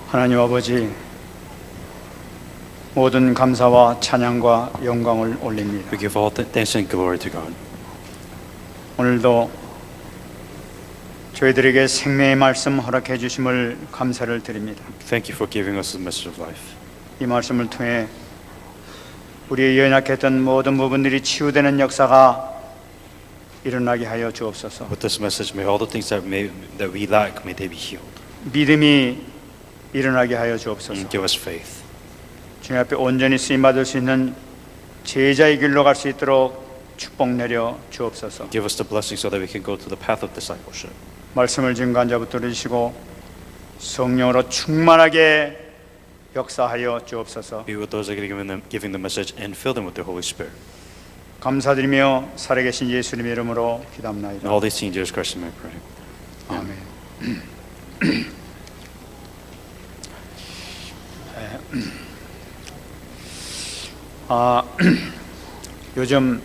하나님 아버지, 모든 감사와 찬양과 영광을 올립니다. We give all thanks and glory to God. 오늘도 저희들에게 생명의 말씀 허락해 주심을 감사를 드립니다. Thank you for giving us the message of life. 이 말씀을 통해 우리의 연약했던 모든 부분들이 치유되는 역사가 일어나게 하여 주옵소서. With this message, may all the things that we lack, may they be healed. 믿음이 일어나게 하여 주옵소서. And give us faith. 주님 앞에 온전히 쓰임 받을 수 있는 제자의 길로 갈 수 있도록 축복 내려 주옵소서. Give us the blessing so that we can go to the path of discipleship. 말씀을 증거한 붙들어 주시고 성령으로 충만하게 역사하여 주옵소서. Be with those that are giving the message and fill them with the Holy Spirit. 감사드리며 살아계신 예수님의 이름으로 And 기도합나이다. all these things in Jesus Christ's name I pray. 아멘. 요즘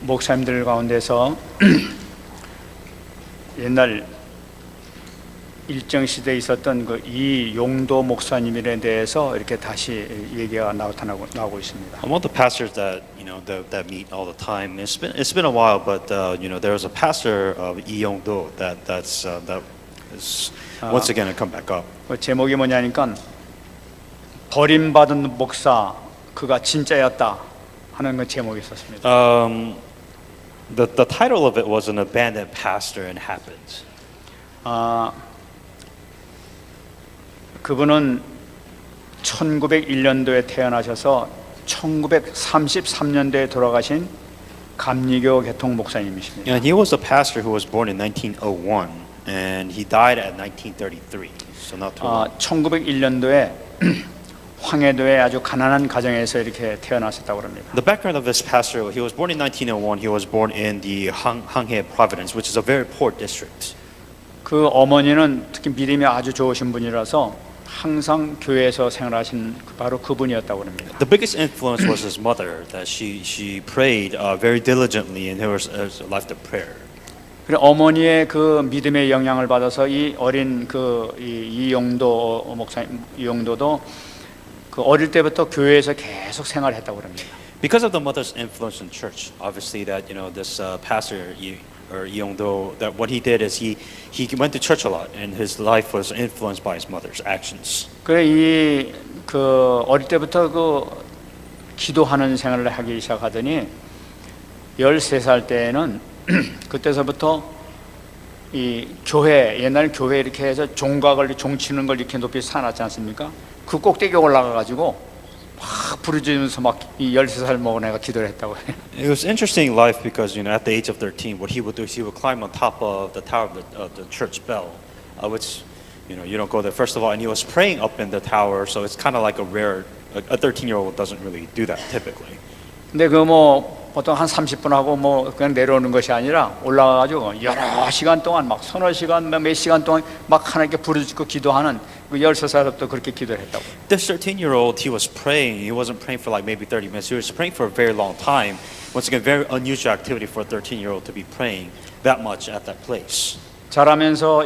목사님들 가운데서 옛날 일정 시대에 있었던 그 이용도 목사님에 대해서 이렇게 다시 얘기가 나오고 있습니다. Among the pastors that that meet all the time, it's been a while, but there was a pastor of Lee Young-do that is once again come back up. 그 제목이 뭐냐니까 버림받은 목사 그가 진짜였다 하는 그 제목이 있었습니다. The title of it was An Abandoned Pastor and Happened. 그분은 1901년도에 태어나셔서 1933년도에 돌아가신 감리교 개통 목사님이십니다. And he was a pastor who was born in 1901 and he died at 1933. So not too long. 1901년도에 황해도의 아주 가난한 가정에서 이렇게 태어나셨다고 합니다. The background of this pastor, he was born in 1901. He was born in the Hanghae province, which is a very poor district. 그 어머니는 특히 믿음이 아주 좋으신 분이라서 항상 교회에서 생활하신 바로 그분이었다고 합니다. The biggest influence was his mother, that she prayed very diligently and there was a life of prayer. 그리고 어머니의 그 믿음의 영향을 받아서 이 어린 그 이용도 목사님 이용도도 그 어릴 때부터 교회에서 계속 생활했다고 합니다. Because of the mother's influence in church, obviously that this pastor or Young-do, that what he did is he went to church a lot and his life was influenced by his mother's actions. 그래 그 어릴 때부터 그 기도하는 생활을 하기 시작하더니 13살 때에는 그때서부터 이 교회 옛날 교회 이렇게 해서 종각을 종치는 걸 이렇게 높이 사놨지 않습니까? 그 꼭대기에 올라가 가지고 막 부르짖으면서 막 이 13살 먹은 애가 기도를 했다고 해요. It was interesting life because at the age of 13, what he would do is he would climb on top of the tower of the church bell, which you don't go there first of all, and he was praying up in the tower, so it's kind of like a 13-year-old doesn't really do that typically. 근데 그 뭐 보통 한 30분 하고 뭐 그냥 내려오는 것이 아니라 올라가 가지고 여러 시간 동안 막 서너 시간 몇 시간 동안 막 하나님께 부르짖고 기도하는 그 13살부터 그렇게 기도를 했다고. This 13-year-old, he was praying. He wasn't praying for like maybe 30 minutes. He was praying for a very long time. Once again, very unusual activity for a 13-year-old to be praying that much at that place. 자라면서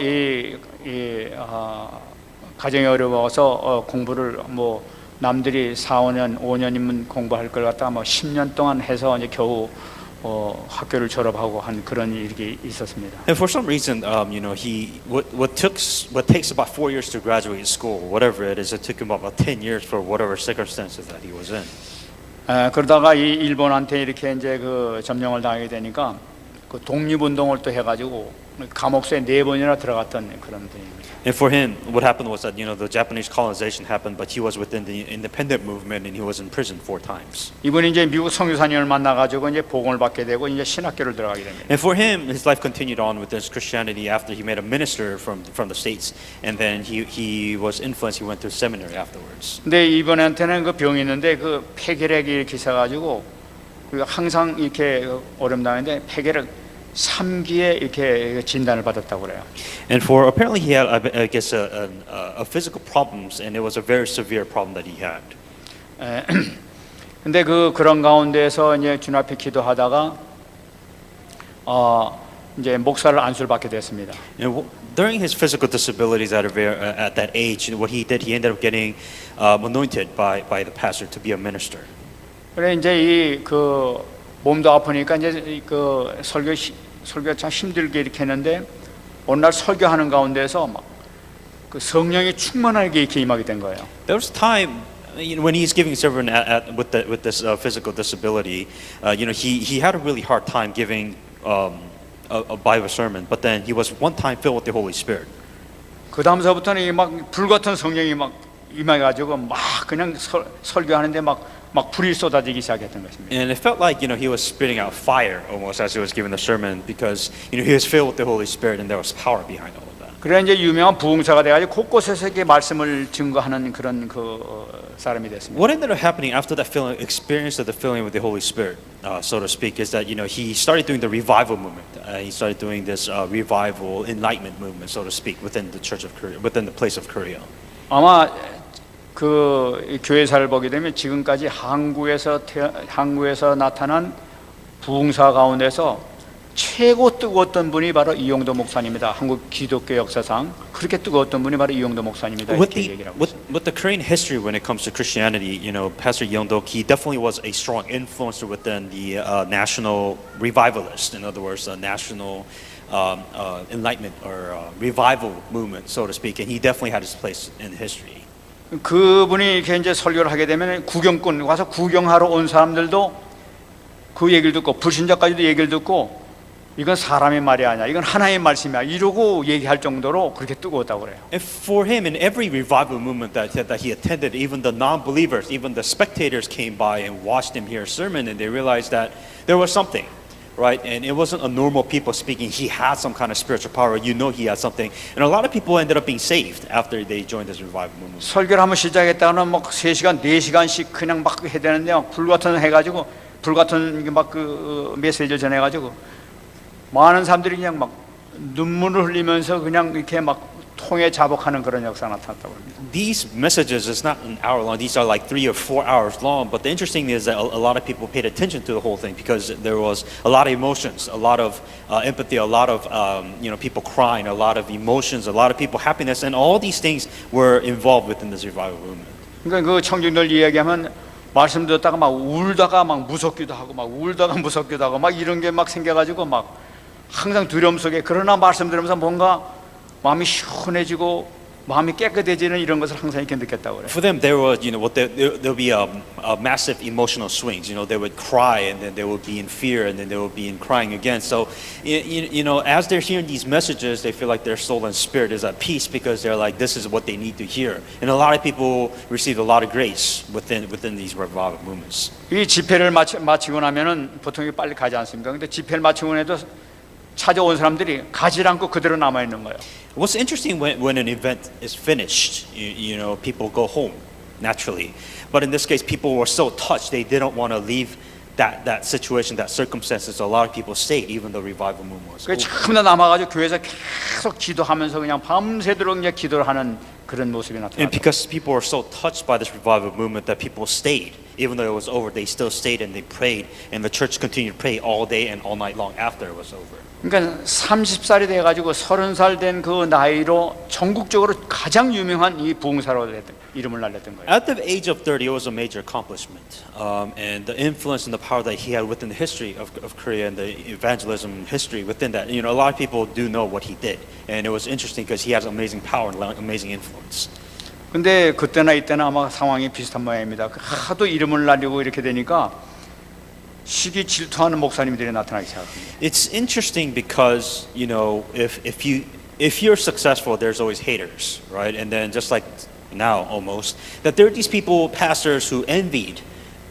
가정이 어려워서 공부를 뭐 남들이 4, 5년, 5년이면 공부할 걸 갖다가 뭐 10년 동안 해서 이제 겨우 학교를 졸업하고 한 그런 일이 있었습니다. And for some reason, what takes about 4 years to graduate school, whatever it is, it took him about 10 years for whatever circumstances that he was in. 그러다가 이 일본한테 이렇게 이제 그 점령을 당하게 되니까 그 독립운동을 또 해가지고 감옥소에 4번이나 들어갔던 그런 분입니다. And for him, what happened was that the Japanese colonization happened, but he was within the independent movement and he was in prison 4 times. 이분이 이제 미국 선교사님을 만나가지고 이제 복음을 받게 되고 이제 신학교를 들어가게 됩니다. And for him, his life continued on with this Christianity after he met a minister from the States, and then he was influenced. He went to seminary afterwards. 근데 이분한테는 그 병이 있는데 그 폐결핵이 이렇게 있어가지고 항상 이렇게 어렵다는데 폐결핵 3기에 이렇게 진단을 받았다고 그래요. And for apparently he had, I guess, a physical problems, and it was a very severe problem that he had. 근데 그런 가운데서 이제 주님 앞에 기도하다가 이제 목사를 안수를 받게 됐습니다. During his physical disabilities at that age, what he did, he ended up getting anointed by the pastor to be a minister. 그래 이제 이 그 몸도 아프니까 이제 그 설교 참 힘들게 이렇게 했는데 어느 날 설교하는 가운데서 막 그 성령이 충만하게 이렇게 임하게 된 거예요. There was time when he's giving sermon with this physical disability, he had a really hard time giving a Bible sermon, but then he was one time filled with the Holy Spirit. 그 다음서부터는 막 불같은 성령이 막 임해가지고 막 그냥 설교하는데 막 불이 쏟아지기 시작했던 것입니다. And it felt like he was spitting out fire almost as he was giving the sermon because he was filled with the Holy Spirit and there was power behind all of that. 그래 이제 유명한 부흥사가 돼가지고 곳곳에서 이렇게 말씀을 증거하는 그런 사람이 됐습니다. What ended up happening after that experience of the filling with the Holy Spirit, so to speak, is that he started doing the revival movement. He started doing this revival enlightenment movement, so to speak, within the Church of Korea, within the place of Korea. 아마 그 교회사를 보게 되면 지금까지 한국에서 나타난 부흥사 가운데서 최고 뜨거웠던 분이 바로 이용도 목사님이다. 한국 기독교 역사상 그렇게 뜨거웠던 분이 바로 이용도 목사님이다. 이렇게 얘기를 하고 있습니다. With the Korean history when it comes to Christianity, Pastor Yeongdok, he definitely was a strong influencer within the national revivalist. In other words, the national enlightenment or revival movement, so to speak. And he definitely had his place in history. 그분이 이렇게 이제 설교를 하게 되면 구경꾼 와서 구경하러 온 사람들도 그 얘기를 듣고 불신자까지도 얘기를 듣고 이건 사람의 말이 아니야. 이건 하나님의 말씀이야. 이러고 얘기할 정도로 그렇게 뜨거웠다고 그래요. And for him, in every revival movement that he attended, even the non-believers, even the spectators came by and watched him hear a sermon, and they realized that there was something, right? And it wasn't a normal people speaking. He had some kind of spiritual power. He had something. And a lot of people ended up being saved after they joined this revival movement. 설교를 한번 시작했다가는 막 3시간, 4시간씩 그냥 막 해야 되는데 막 불같은 해가지고 불같은 막 그 메시지를 전해가지고 많은 사람들이 그냥 막 눈물을 흘리면서 그냥 이렇게 막 통에 자복하는 그런 역사가 나타났다고 합니다. These messages is not an hour long. These are like 3 or 4 hours long. But the interesting thing is that a lot of people paid attention to the whole thing because there was a lot of emotions, a lot of empathy, a lot of people crying, a lot of emotions, a lot of people happiness, and all these things were involved within this revival movement. 그러니까 그 청중들 이야기하면 말씀 듣다가 막 울다가 막 무섭기도 하고 막 울다가 무섭기도 하고 막 이런 게 막 생겨가지고 막 항상 두려움 속에 그러나 말씀 들으면서 뭔가 마음이 시원해지고 마음이 깨끗해지는 이런 것을 항상 이렇게 느꼈다고 그래요. For them, there was, there'll be a massive emotional swings. They would cry, and then they would be in fear, and then they would be in crying again. So, as they're hearing these messages, they feel like their soul and spirit is at peace because they're like, this is what they need to hear. And a lot of people received a lot of grace within these revival movements. 이 집회를 마치고 나면은 보통 빨리 가지 않습니까? 근데 집회를 마치고 해도 찾아온 사람들이 가지 않고 그대로 남아 있는 거예요. What's interesting when an event is finished, people go home naturally. But in this case, people were so touched they didn't want to leave that situation, that circumstances. So a lot of people stayed, even though revival movement was 그 over. 전부 다 남아가지고 교회에서 계속 기도하면서 그냥 밤새도록 이제 기도를 하는 그런 모습이 And 나타났어요. because people were so touched by this revival movement that people stayed, even though it was over, they still stayed and they prayed, and the church continued to pray all day and all night long after it was over. 그러니까 30살이 돼가지고 30살 된 그 나이로 전국적으로 가장 유명한 이 부흥사로 이름을 날렸던 거예요. At the age of 30, it was a major accomplishment, and the influence and the power that he had within the history of Korea and the evangelism history within that. A lot of people do know what he did, and it was interesting because he has amazing power and amazing influence. 근데 그때나 이때나 아마 상황이 비슷한 모양입니다. 하도 이름을 날리고 이렇게 되니까 시기 질투하는 목사님들이 나타나기 시작합니다. It's interesting because if you're successful, there's always haters, right? And then just like now, almost that there are these people, pastors, who envied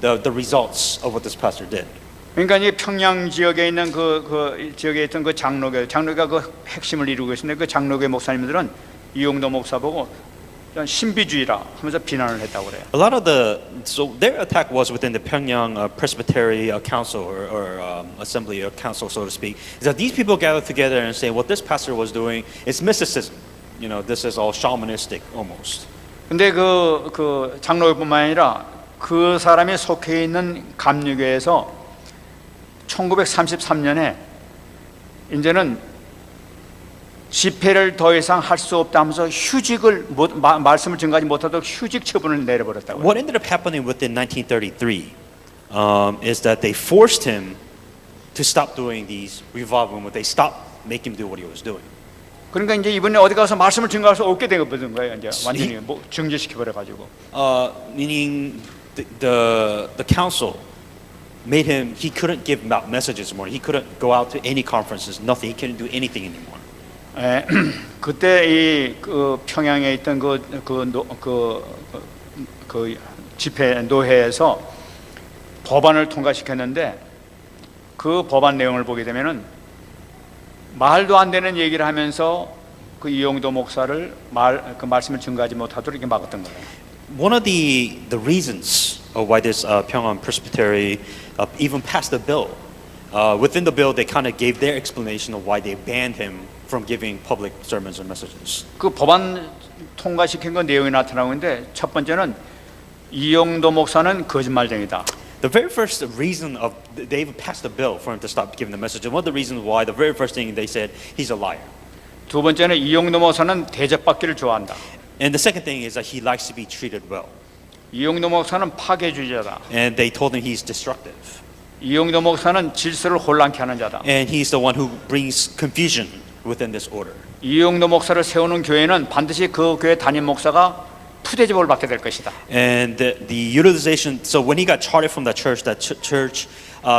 the results of what this pastor did. 그러니까 이 평양 지역에 있는 그 지역에 있던 그 장로교가 그 핵심을 이루고 계신데 그 장로교 목사님들은 이용도 목사 보고 신비주의라 하면서 비난을 했다고 그래요. A lot of so their attack was within the Pyongyang Presbytery Council or Assembly or Council, so to speak. Is that these people gathered together and say what this pastor was doing is mysticism. This is all shamanistic almost. 근데 그 장로교뿐만 아니라 그 사람이 속해 있는 감리교에서 1933년에 이제는 집회를 더 이상 할 수 없다면서 휴직을 말씀을 증가하지 못하도록 휴직 처분을 내려버렸다고요. What ended up happening within 1933 is that they forced him to stop doing these revival movements. They stopped making him do what he was doing. 그러니까 이제 이번에 어디 가서 말씀을 증가할 수 없게 되거든 거예요. 이제 완전히 중지시켜 버려 가지고. Meaning the council made him, he couldn't give out messages anymore. He couldn't go out to any conferences, nothing. He couldn't do anything anymore. 그때 이 그 평양에 있던 그 집회 노회에서 법안을 통과시켰는데 그 법안 내용을 보게 되면은 말도 안 되는 얘기를 하면서 그 이용도 목사를 그 말씀을 증거하지 못하도록 이렇게 막았던 거예요. One of the reasons why this Pyongyang Presbytery even passed a bill, within the bill they kind of gave their explanation of why they banned him from giving public sermons or messages. 그 법안 통과시킨 건 내용이 나타나고 있는데 첫 번째는 이용도 목사는 거짓말쟁이다. The very first reason of they even passed a bill for him to stop giving the message. And one of the reasons why, the very first thing they said, he's a liar. 두 번째는 이용도 목사는 대접받기를 좋아한다. And the second thing is that he likes to be treated well. 이용도 목사는 파괴주의자다. And they told him he's destructive. 이용도 목사는 질서를 혼란케 하는 자다. And he's the one who brings confusion within this order. 이용도 목사를 세우는 교회는 반드시 그 교회 담임 목사가 푸대접을 받게 될 것이다. And the utilization, so when he got charted from that church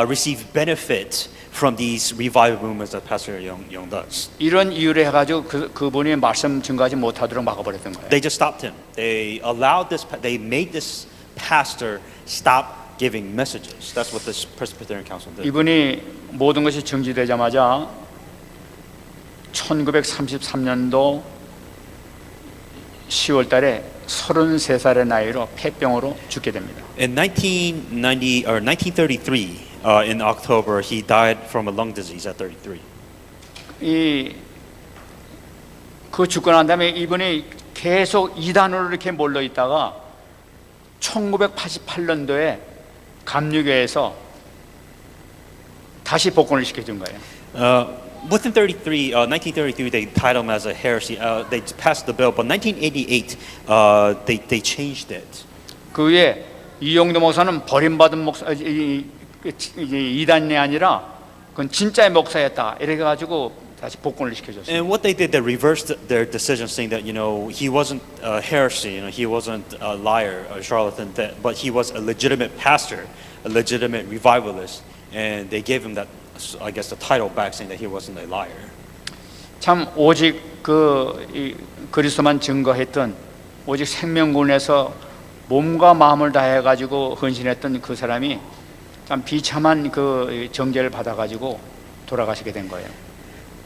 received benefit from these revival movements that Pastor Young does. 이런 이유를 해가지고 그분이 말씀 증거하지 못하도록 막아버렸던 거예요. They just stopped him. They allowed this. They made this pastor stop giving messages. That's what this Presbyterian Council did. 이분이 모든 것이 정지되자마자 1933년도 10월달에 33살의 나이로 폐병으로 죽게 됩니다. In 1990 or 1933, in October, he died from a lung disease at 33. 그 죽고 난 다음에 이분이 계속 이단으로 이렇게 몰려 있다가 1988년도에 감리교에서 다시 복권을 시켜준 거예요. Within 1933, they titled him as a heresy. They passed the bill, but 1988, they changed it. 그 위에 이용도 목사는 버림받은 목사, 이단이 아니라 그건 진짜의 목사였다. 이래 가지고 다시 복권을 시켜줬어요. And what they did, they reversed their decision, saying that he wasn't a heresy, he wasn't a liar, a charlatan, but he was a legitimate pastor, a legitimate revivalist, and they gave him that, I guess, the title back, saying that he wasn't a liar. 참 오직 그리스도만 증거했던 오직 생명군에서 몸과 마음을 다해 가지고 헌신했던 그 사람이 참 비참한 그 정죄를 받아 가지고 돌아가시게 된 거예요.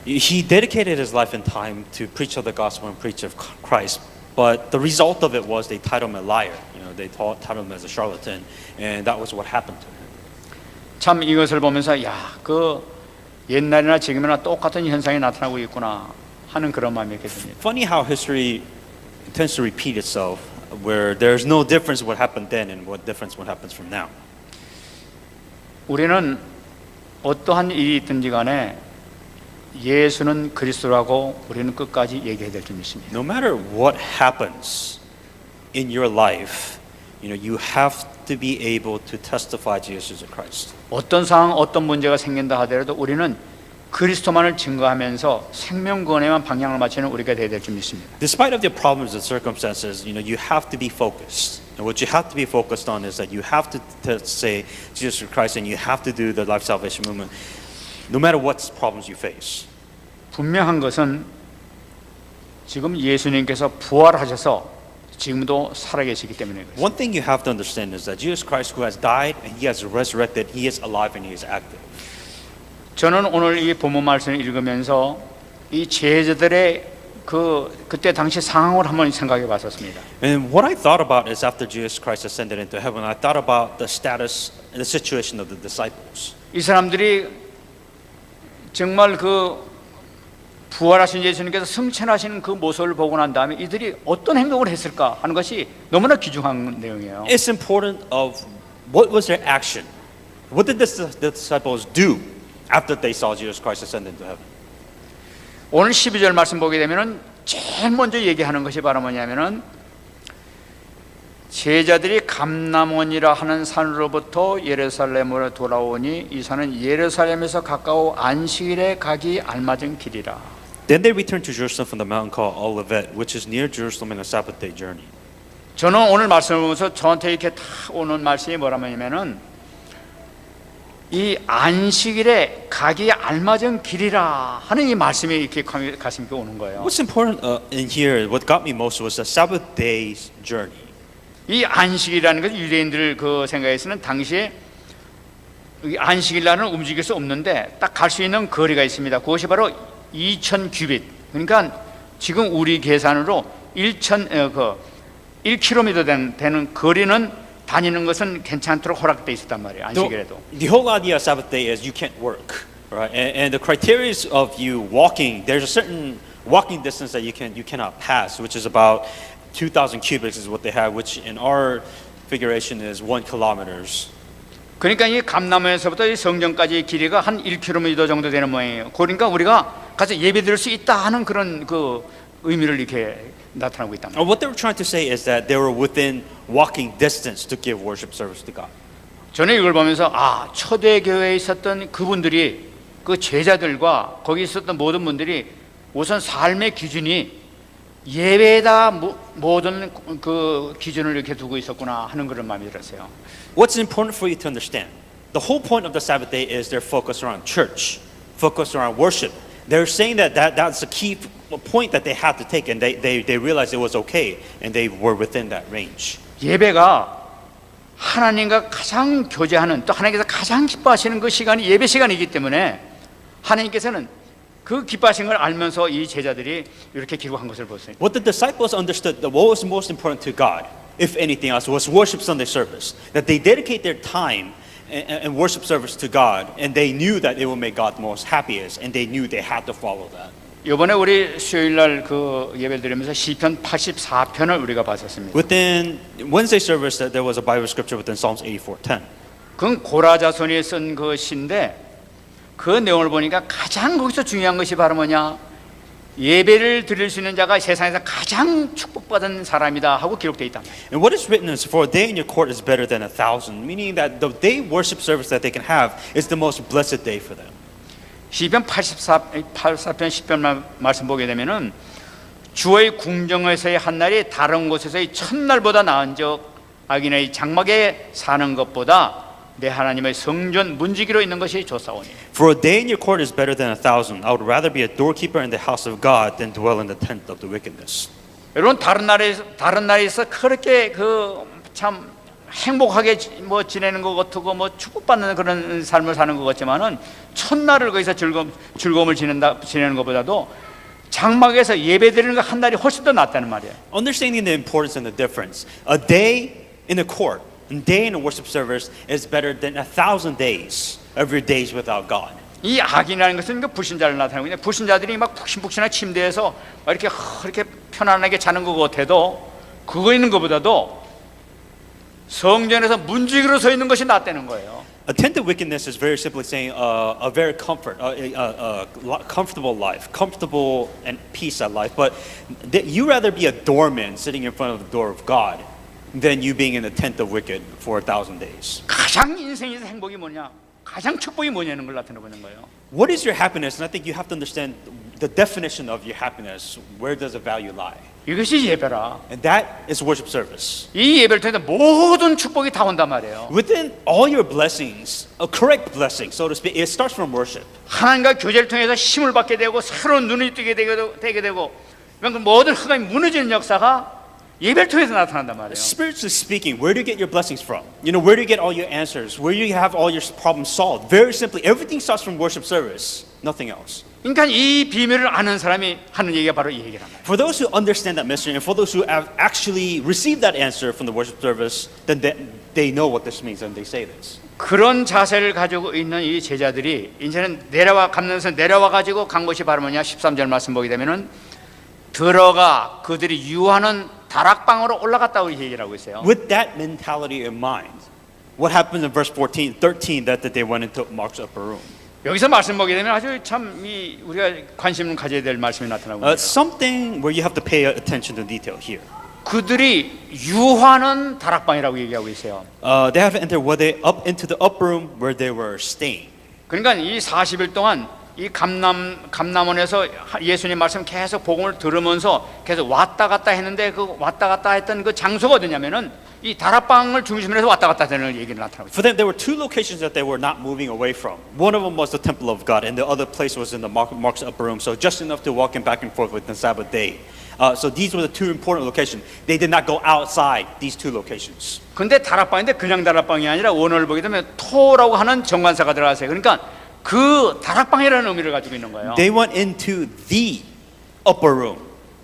He dedicated his life and time to preach of the gospel and preach of Christ, but the result of it was they titled him a liar. They titled him as a charlatan, and that was what happened to him. 참 이것을 보면서 그 옛날이나 지금이나 똑같은 현상이 나타나고 있구나 하는 그런 마음이 있게 됩니다. Funny how history tends to repeat itself, where there's no difference what happened then and what difference what happens from now. 우리는 어떠한 일이 있든지 간에 예수는 그리스도라고 우리는 끝까지 얘기해야 될 줄 믿습니다. No matter what happens in your life, you have to be able to testify Jesus Christ. 어떤 상황, 어떤 문제가 생긴다 하더라도 우리는 그리스도만을 증거하면서 생명구원에만 방향을 맞추는 우리가 되어야 될 줄 믿습니다. Despite of the problems and circumstances, you have to be focused. And what you have to be focused on is that you have to say Jesus Christ, and you have to do the life salvation movement, no matter what problems you face. 분명한 것은 지금 예수님께서 부활하셔서 지금도 살아계시기 때문에 그렇습니다. One thing you have to understand is that Jesus Christ, who has died and He has resurrected, He is alive and He is active. 저는 오늘 이 본문 말씀을 읽으면서 이 제자들의 그때 당시 상황을 한번 생각해 봤었습니다. And what I thought about is after Jesus Christ ascended into heaven, I thought about the status and the situation of the disciples. 이 사람들이 정말 부활하신 예수님께서 승천하시는 그 모습을 보고 난 다음에 이들이 어떤 행동을 했을까 하는 것이 너무나 귀중한 내용이에요. It's important of what was their action. What did the disciples do after they saw Jesus Christ ascend into heaven? 오늘 12절 말씀 보게 되면은 제일 먼저 얘기하는 것이 바로 뭐냐면은 제자들이 감람원이라 하는 산으로부터 예루살렘으로 돌아오니 이 산은 예루살렘에서 가까워 안식일에 가기 알맞은 길이라. Then they returned to Jerusalem from the mountain called Olivet, which is near Jerusalem in a Sabbath day journey. 저는 오늘 말씀을 보면서 저한테 이렇게 다 오는 말씀이 뭐라면은 이 안식일에 가기 알맞은 길이라 하는 이 말씀이 이렇게 가슴에 오는 거예요. What's important in here, what got me most was the Sabbath day's journey. 이 안식이라는 것은 유대인들 그 생각에서는 당시에 이 안식일 날은 움직일 수 없는데 딱 갈 수 있는 거리가 있습니다. 그것이 바로 2,000 규빗. 그러니까 지금 우리 계산으로 1km 되는 거리는 다니는 것은 괜찮도록 허락돼 있었단 말이에요. 안식일에도. The whole idea of Sabbath day is you can't work, right? And the criteria of you walking, there's a certain walking distance that you cannot pass, which is about 2,000 cubits is what they have, which in our figuration is 1 kilometers. 그러니까 이 감람원에서부터 이 성전까지의 길이가 한 1km 정도 되는 모양이에요. 그러니까 우리가 가서 예배드릴 수 있다 하는 그런 그 의미를 이렇게 나타나고 있다. What they were trying to say is that they were within walking distance to give worship service to God. 저는 이걸 보면서 초대교회에 있었던 그분들이 그 제자들과 거기 있었던 모든 분들이 우선 삶의 기준이 예배에다 모든 그 기준을 이렇게 두고 있었구나 하는 그런 마음이 들었어요. What's important for you to understand? The whole point of the Sabbath day is they're focused around church, focused around worship. They're saying that's the key point that they had to take, and they realized it was okay, and they were within that range. 예배가 하나님과 가장 교제하는 또 하나님께서 가장 기뻐하시는 그 시간이 예배 시간이기 때문에 하나님께서는 그 기뻐하신 걸 알면서 이 제자들이 이렇게 기록한 것을 보세요. What the disciples understood that what was most important to God, if anything else, was worship Sunday service. That they dedicate their time and worship service to God, and they knew that it would make God most happiest, and they knew they had to follow that. 이번에 우리 수요일 날 그 예배를 드리면서 시편 84편을 우리가 봤었습니다. Within Wednesday service, there was a Bible scripture within Psalms 84:10. 그건 고라 자손이 쓴 그 시인데 그 내용을 보니까 가장 거기서 중요한 것이 바로 뭐냐? 예배를 드릴 수 있는 자가 세상에서 가장 축복받은 사람이다 하고 기록되어 있다. And what is written is, for a day in your court is better than 1,000, meaning that the day worship service that they can have is the most blessed day for them. 시편 84편 10편 말씀 보게 되면은 주의 궁정에서의 한 날이 다른 곳에서의 첫날보다 나은즉 악인의 장막에 사는 것보다 내 하나님의 성전 문지기로 있는 것이 좋사오니. For a day in your court is better than 1,000. I would rather be a doorkeeper in the house of God than dwell in the tent of the wickedness. 여러분 다른 나라에서 그렇게 그 참 행복하게 뭐 지내는 것 같고 뭐 축복받는 그런 삶을 사는 것 같지만은 첫날을 거기서 즐거움을 지내는 것보다도 장막에서 예배드리는 거 한 달이 훨씬 더 낫다는 말이에요. Understanding the importance and the difference, a day in the court, a day in a worship service is better than 1,000 days of your days without God. 이 악이라는 것은 그 불신자를 나타내고 있는데 불신자들이 막 푹신푹신한 침대에서 이렇게 편안하게 자는 것 같아도 그거 있는 것보다도 성전에서 문지기로 서 있는 것이 낫다는 거예요. A tent of wickedness is very simply saying a very comfortable life, comfortable and peace at life. But you rather be a doorman sitting in front of the door of God than you being in the tent of wicked for 1,000 days. 가장 인생에서 행복이 뭐냐? 가장 축복이 뭐냐는 걸 나타내고 있는 거예요. What is your happiness? And I think you have to understand the definition of your happiness. Where does the value lie? 이것이 예배라. And that is worship service. 이 예배를 통해서 모든 축복이 다 온단 말이에요. Within all your blessings, a correct blessing, so to speak, it starts from worship. 하나님과 교제를 통해서 힘을 받게 되고 새로운 눈이 뜨게 되고 모든 흑암이 무너지는 역사가 예배를 통해서 나타난단 말이에요. Spiritually speaking, where do you get your blessings from? You know, where do you get all your answers? Where do you have all your problems solved? Very simply, everything starts from worship service, nothing else. 그러니까 이 비밀을 아는 사람이 하는 얘기가 바로 이 얘기란 말이에요. For those who understand that mystery and for those who have actually received that answer from the worship service, then they know what this means and they say this. 그런 자세를 가지고 있는 이 제자들이 이제는 감람에서 내려와 가지고 간 것이 바로 뭐냐? 13절 말씀 보게 되면은 들어가 그들이 유하는 다락방으로 올라갔다고 얘기를 하고 있어요. With that mentality in mind, what happened in verse 13 that they went into Mark's upper room? 여기서 말씀 보게 되면 아주 참 우리가 관심을 가져야 될 말씀이 나타나고 있습니다. Something where you have to pay attention to detail here. 그들이 유하는 다락방이라고 얘기하고 있어요. They have to enter where they up into the upper room where they were staying. 그러니까 이 40일 동안 이 감남원에서 예수님 말씀 계속 복음을 들으면서 계속 왔다 갔다 했는데 그 왔다 갔다 했던 그 장소가 어디냐면은 이 다락방을 중심으로 해서 왔다 갔다 되는 얘기를 나타나고 있어요. For them, there were two locations that they were not moving away from. One of them was the temple of God, and the other place was in the Mark's upper room. So just enough to walk in back and forth with the Sabbath day. So these were the two important locations. They did not go outside these two locations. 근데 다락방인데 그냥 다락방이 아니라 원어를 보게 되면 토라고 하는 정관사가 들어가세요. 그러니까 그 다락방이라는 의미를 가지고 있는 거예요. They went into the upper room,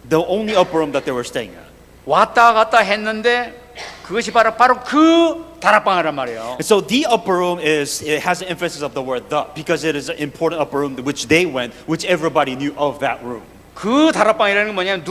the only upper room that they were staying at. 왔다 갔다 했는데 그것이 바로 그 다락방이란 말이에요. And so the upper room it has the emphasis of the word the because it is an important upper room which they went, which everybody knew of that room. 그 다락방이라는 건 뭐냐면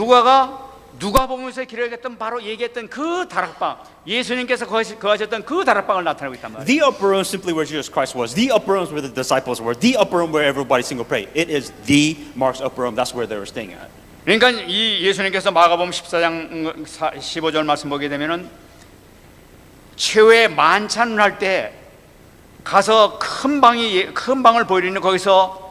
누가복음에서 기록했던 바로 얘기했던 그 다락방, 예수님께서 거하셨던 그 다락방을 나타내고 있단 말이에요. The upper room simply where Jesus Christ was. The upper room is where the disciples were. The upper room where everybody single prayed. It is the Mark's upper room. That's where they were staying at. 그러니까 이 예수님께서 마가복음 14장 15절 말씀 보게 되면은 최후의 만찬을 할 때 가서 큰 방을 보이는 거기서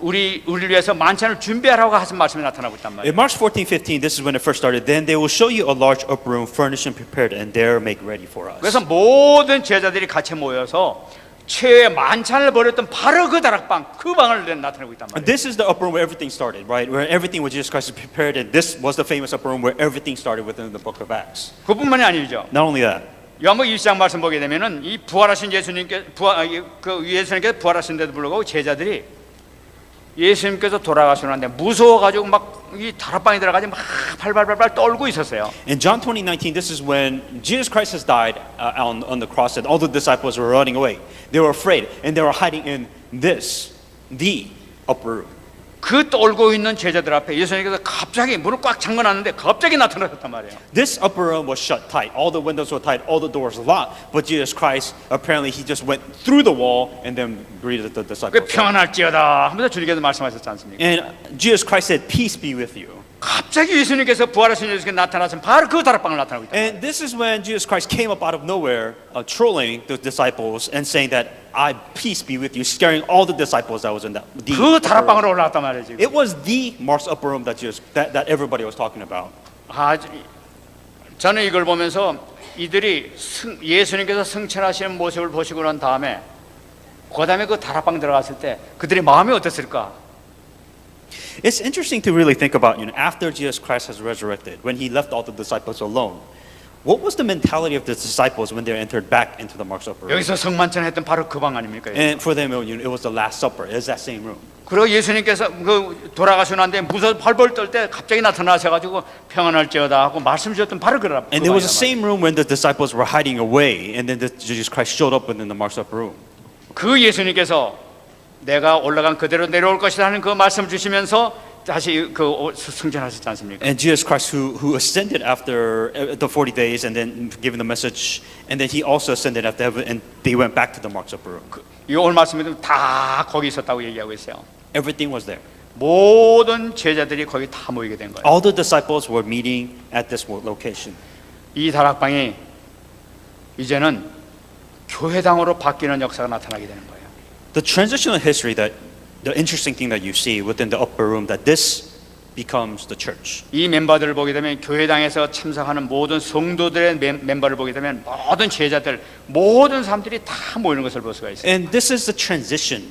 우리를 위해서 만찬을 준비하라고 하신 말씀이 나타나고 있단 말이에요. In Mark 14:15, this is when it first started. Then they will show you a large upper room, furnished and prepared, and there make ready for us. 그래서 모든 제자들이 같이 모여서 최후의 만찬을 벌였던 바로 그 다락방, 그 방을 나타내고 있단 And 말이에요. this is the upper room where everything started, right? Where everything with Jesus Christ is prepared, and this was the famous upper room where everything started within the book of Acts. 그뿐만이 아니죠. Not only that, 요한복음 20장 말씀 보게 되면은 이 부활하신 예수님께서 부활하신데도 불구하고 제자들이 예수님께서 돌아가시는데 무서워가지고 막 이 다락방에 들어가지 막 발발발발 떨고 있었어요. in John 20:19, this is when Jesus Christ has died on the cross, and all the disciples were running away. They were afraid, and they were hiding in the upper room. 그 떨고 있는 제자들 앞에 예수님께서 갑자기 문을 꽉 잠궈놨는데 갑자기 나타나셨단 말이에요. This upper room was shut tight. All the windows were tight. All the doors locked. But Jesus Christ, apparently, he just went through the wall and then greeted the 그 disciples. 평안할지어다 하면서 주님께서 말씀하셨지 않습니까? And Jesus Christ said, "Peace be with you." 갑자기 예수님께서 부활하신 예수님께서 나타나신 바로 그 다락방을 나타나고 있다. And this is when Jesus Christ came up out of nowhere, trolling the disciples and saying that, "Peace be with you," scaring all the disciples that was in the 그 upper room. 다락방으로 올라왔단 말이에요. It was the Mark's upper room that everybody was talking about. 저는 이걸 보면서 이들이 예수님께서 승천하시는 모습을 보시고 난 다음에 그 다음에 그 다락방 들어갔을 때 그들의 마음이 어땠을까? It's interesting to really think about, after Jesus Christ has resurrected, when he left all the disciples alone, what was the mentality of the disciples when they entered back into the Mark's upper room? 여기서 성만찬 했던 바로 그 방 아닙니까? And for them, it was the Last Supper. It was that same room. 그리고 예수님께서 그 돌아가시고 난데 무서워 벌벌 떨 때 갑자기 나타나셔가지고 평안할지어다 하고 말씀 주셨던 바로 그 And it was the same room when the disciples were hiding away, and then Jesus Christ showed up within the Mark's upper room. 그 예수님께서 내가 올라간 그대로 내려올 것이다 하는 그 말씀 주시면서 다시 그 승천하셨지 않습니까? And Jesus Christ, who ascended after the 40 days, and then given the message, and then he also ascended after heaven, and they went back to the Mark's upper room. 이 오늘 말씀에도 다 거기 있었다고 얘기하고 있어요. Everything was there. 모든 제자들이 거기 다 모이게 된 거예요. All the disciples were meeting at this location. 이 다락방이 이제는 교회당으로 바뀌는 역사가 나타나게 되는 거예요. The transitional history the interesting thing that you see within the upper room, that this becomes the church. 이 멤버들을 보게 되면 교회당에서 참석하는 모든 성도들의 멤버를 보게 되면 모든 제자들, 모든 사람들이 다 모이는 것을 볼 수가 있어요. And this is the transition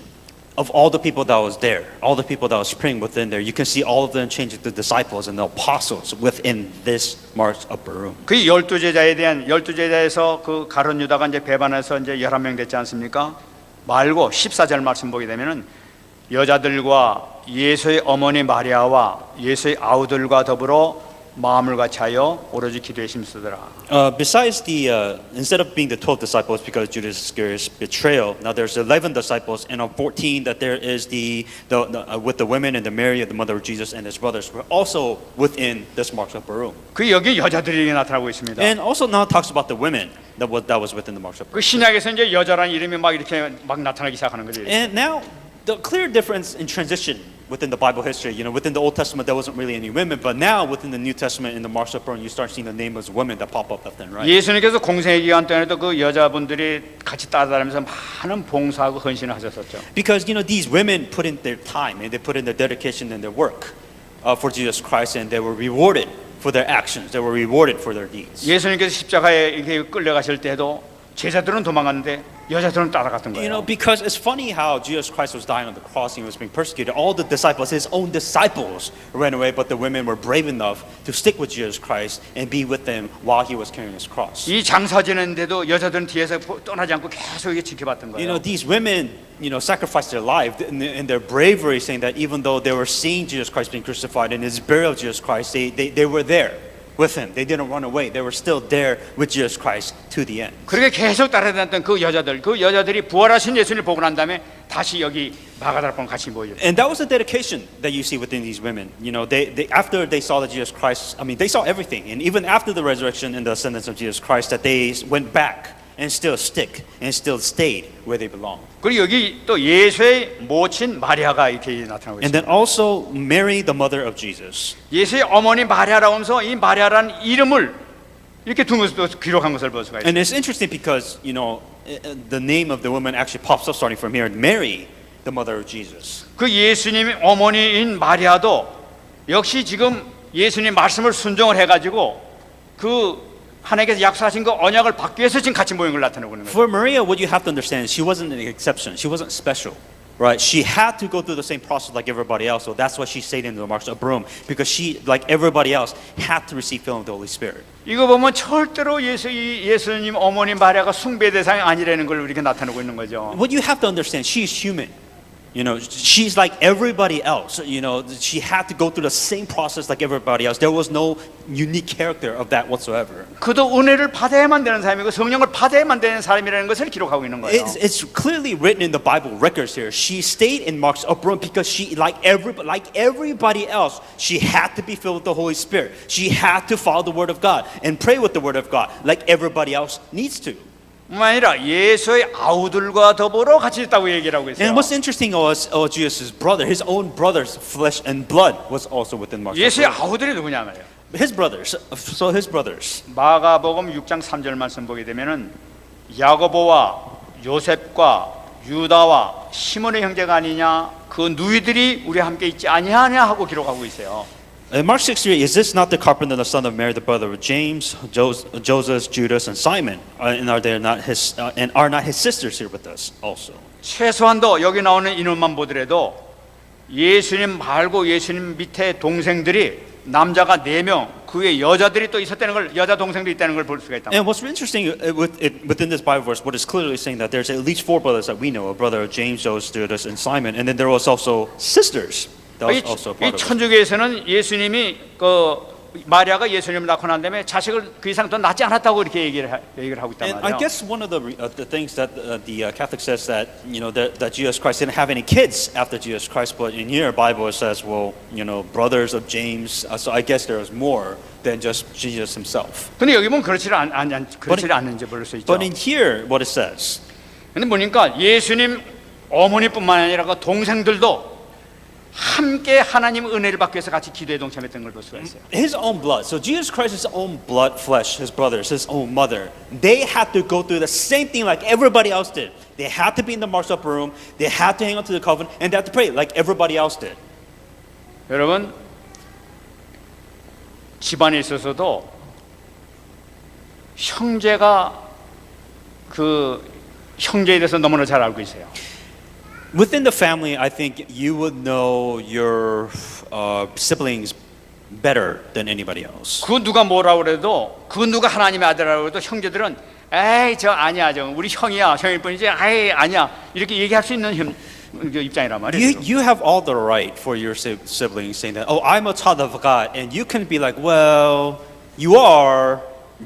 of all the people that was there, all the people that was praying within there. You can see all of them changing the disciples and the apostles within this Mark's upper room. 그 12제자에 대한 12제자에서 그 가룟 유다가 이제 배반해서 이제 11명 됐지 않습니까? 말고 14절 말씀 보게 되면은 여자들과 예수의 어머니 마리아와 예수의 아우들과 더불어 마음을 같이하여 오로지 기도에 힘쓰더라. Besides instead of being the 12 disciples because Judas Iscariot's betrayal, now there's 11 disciples, and on 14 that there is with the women and the Mary, the mother of Jesus, and his brothers were also within this Mark's upper room. 그 여기 여자들이 나타나고 있습니다. And also now it talks about the women that was within the Mark's upper 그 room. 신약에서 이제 여자라는 이름이 막 이렇게 막 나타나기 시작하는 거죠. And now the clear difference in transition within the Bible history, within the Old Testament there wasn't really any women, but now within the New Testament in the Mark of Rome, you start seeing the name of women that pop up left and right. 예수님께서 공생의 기간 동안에도 그 여자분들이 같이 따라다니면서 많은 봉사하고 헌신을 하셨었죠. Because these women put in their time and they put in their dedication and their work for Jesus Christ, and they were rewarded for their actions. They were rewarded for their deeds. 예수님께서 십자가에 이렇게 끌려가실 때도 제자들은 도망갔는데 여자들은 따라갔던 거예요. Because it's funny how Jesus Christ was dying on the cross and he was being persecuted. All the disciples, his own disciples, ran away, but the women were brave enough to stick with Jesus Christ and be with him while he was carrying his cross. 이 장사 지냈는데도 여자들은 뒤에서 떠나지 않고 계속 이게 지켜봤던 거예요. These women, sacrificed their life in their bravery, saying that even though they were seeing Jesus Christ being crucified and his burial of Jesus Christ, they were there with him. They didn't run away. They were still there with Jesus Christ to the end. 그렇게 계속 따라다녔던 그 여자들이 부활하신 예수님을 보고 난 다음에 다시 여기 마가다락방 같이 모여요. And that was the dedication that you see within these women. They after they saw that Jesus Christ, they saw everything, and even after the resurrection and the ascendance of Jesus Christ, that they went back and still stick and still stayed where they belong. 그리고 여기 또 예수의 모친 마리아가 이렇게 나타나고 And 있습니다. then also Mary, the mother of Jesus. 예수의 어머니 마리아라고 하면서 이 마리아라는 이름을 이렇게 두면서 기록한 것을 볼 수가 있어요. And it's interesting because the name of the woman actually pops up starting from here. Mary, the mother of Jesus. 그 예수님의 어머니인 마리아도 역시 지금 예수님 말씀을 순종을 해가지고 그 하나님께서 약속하신 그 언약을 받기 위해서 지금 같이 모인 걸 나타내고 있는 거예요. For Maria, what you have to understand, she wasn't an exception. She wasn't special, right? She had to go through the same process like everybody else. So that's why she stayed in the marks of Rome, because she, like everybody else, had to receive filling of the Holy Spirit. 이거 보면 절대로 예수님 어머니 마리아가 숭배 대상이 아니라는 걸 이렇게 나타내고 있는 거죠. What you have to understand, she is human. She's like everybody else. She had to go through the same process like everybody else. There was no unique character of that whatsoever. 그도 은혜를 받아야만 되는 사람이고 성령을 받아야만 되는 사람이라는 것을 기록하고 있는 거예요. It's clearly written in the Bible records here. She stayed in Mark's upper room because she, like everybody else, she had to be filled with the Holy Spirit. She had to follow the Word of God and pray with the Word of God, like everybody else needs to. 뿐만 아니라 예수의 아우들과 더불어 같이 있다고 얘기를 하고 있어요. And what's interesting was Jesus' brother, his own brother's flesh and blood was also within Mark's 예수의 upper room. 아우들이 누구냐 말이에요. His brothers. So his brothers. 마가복음 6장 3절 말씀 보게 되면은 야고보와 요셉과 유다와 시몬의 형제가 아니냐 그 누이들이 우리 함께 있지 아니하냐 하고 기록하고 있어요. In Mark 6:3, is this not the carpenter, the son of Mary, the brother of James, Joseph, Judas, and Simon? And are not his sisters here with us also? 최소한도 여기 나오는 인원만 보더라도 예수님 말고 예수님 밑에 동생들이 남자가 4명, 그 외에 여자들이 또 있었다는 걸, 여자 동생도 있다는 걸 볼 수가 있다. And what's interesting within this Bible verse, what is clearly saying that there's at least 4 brothers that we know, a brother of James, Joseph, Judas, and Simon, and then there was also sisters. That was also 이 part of it. 천주교에서는 예수님이 마리아가 예수님을 낳고 난 다음에 자식을 그 이상 더 낳지 않았다고 이렇게 얘기를 하고 있단 And I 말이에요. guess one of the things that the Catholic says that that Jesus Christ didn't have any kids after Jesus Christ, but in your Bible it says, well, brothers of James. So I guess there was more than just Jesus himself. 근데 여기 보면 그렇지 않는지 볼 수 있죠. But in here, what it says, 근데 보니까 예수님 어머니뿐만 아니라 그 동생들도 함께 하나님 은혜를 받기 위해서 같이 기도에 동참했던 걸 볼 수가 있어요. his own blood. So Jesus Christ's own blood, flesh, his brothers, his own mother, they had to go through the same thing like everybody else did. They had to be in the marked upper room. They had to hang on to the covenant, and they had to pray like everybody else did. 여러분, 집안에 있어서도 형제가 그 형제에 대해서 너무나 잘 알고 있어요. Within the family, I think you would know your siblings better than anybody else. 그 누가 뭐라고 그래도 그 누가 하나님의 아들이라고 해도 형제들은 에이 저 아니야 저 우리 형이야 형일 뿐이지 에이 아니야 이렇게 얘기할 수 있는 입장이란 말이에요. You have all the right for your siblings saying that, oh, I'm a child of God, and you can be like, well, you are,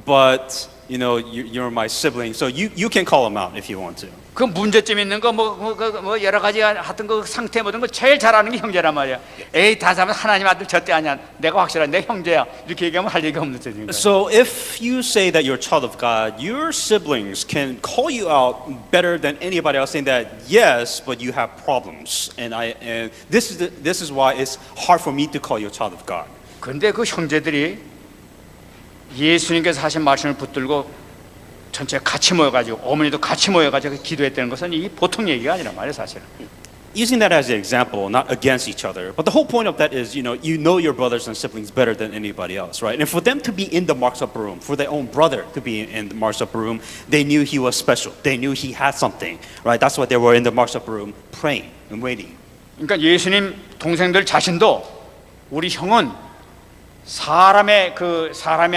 but you're my sibling, so you can call him out if you want to. 그 문제점 있는 거 여러 가지 하여튼 그 상태 모든 거 제일 잘하는 게 형제란 말이야. 에이 다 사람 하나님 아들 절대 아니야. 내가 확실한 내 형제야. 이렇게 얘기하면 할 얘기가 없는 세상인 거야. So if you say that you're a child of God, your siblings can call you out better than anybody else, saying that yes, but you have problems, and this is why it's hard for me to call you a child of God. 근데 그 형제들이 예수님께서 하신 말씀을 붙들고 전체 같이 모여가지고 어머니도 같이 모여가지고 기도했다는 것은 이 보통 얘기가 아니란 말이에요, 사실은. Using that as an example, not against each other, but the whole point of that is, you know your brothers and siblings better than anybody else, right? And for them to be in the Mark's upper room, for their own brother to be in the Mark's upper room, they knew he was special. They knew he had something, right? That's why they were in the Mark's upper room praying and waiting. 그러니까 예수님 동생들 자신도 우리 형은 사람의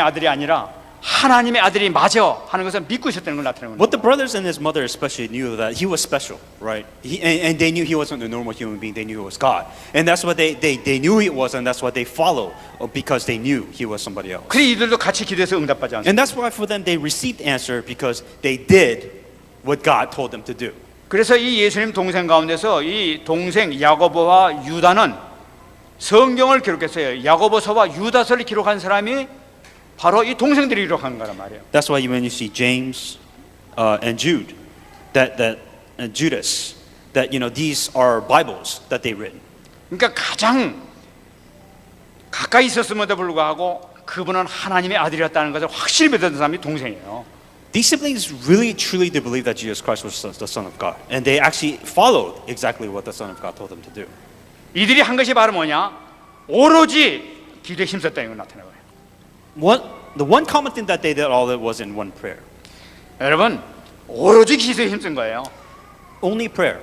아들이 아니라 하나님의 아들이 맞아 하는 것을 믿고 있었다는 걸 나타내는 But 겁니다. the brothers and his mother especially knew that he was special, right? And they knew he wasn't a normal human being. They knew he was God. And that's what they knew he was, and that's what they followed because they knew he was somebody else. 그래 이들도 같이 기도해서 응답받지 않습니다. And that's why for them they received answer because they did what God told them to do. 그래서 이 예수님 동생 가운데서 이 동생 야고보와 유다는 성경을 기록했어요. 야고보서와 유다서를 기록한 사람이 바로 이 동생들이 기록한 거란 말이에요. That's why when you see James and Jude, and Judas, that these are Bibles that they written. 그러니까 가장 가까이 있었음에도 불구하고 그분은 하나님의 아들이었다는 것을 확실히 믿었던 사람이 동생이에요. These siblings really truly did believe that Jesus Christ was the Son of God, and they actually followed exactly what the Son of God told them to do. 이들이 한 것이 바로 뭐냐? 오로지 기도에 힘썼다는 걸 나타내요. The one common thing that they did all of it was in one prayer. 여러분, 오로지 기도에 힘쓴 거예요. Only prayer.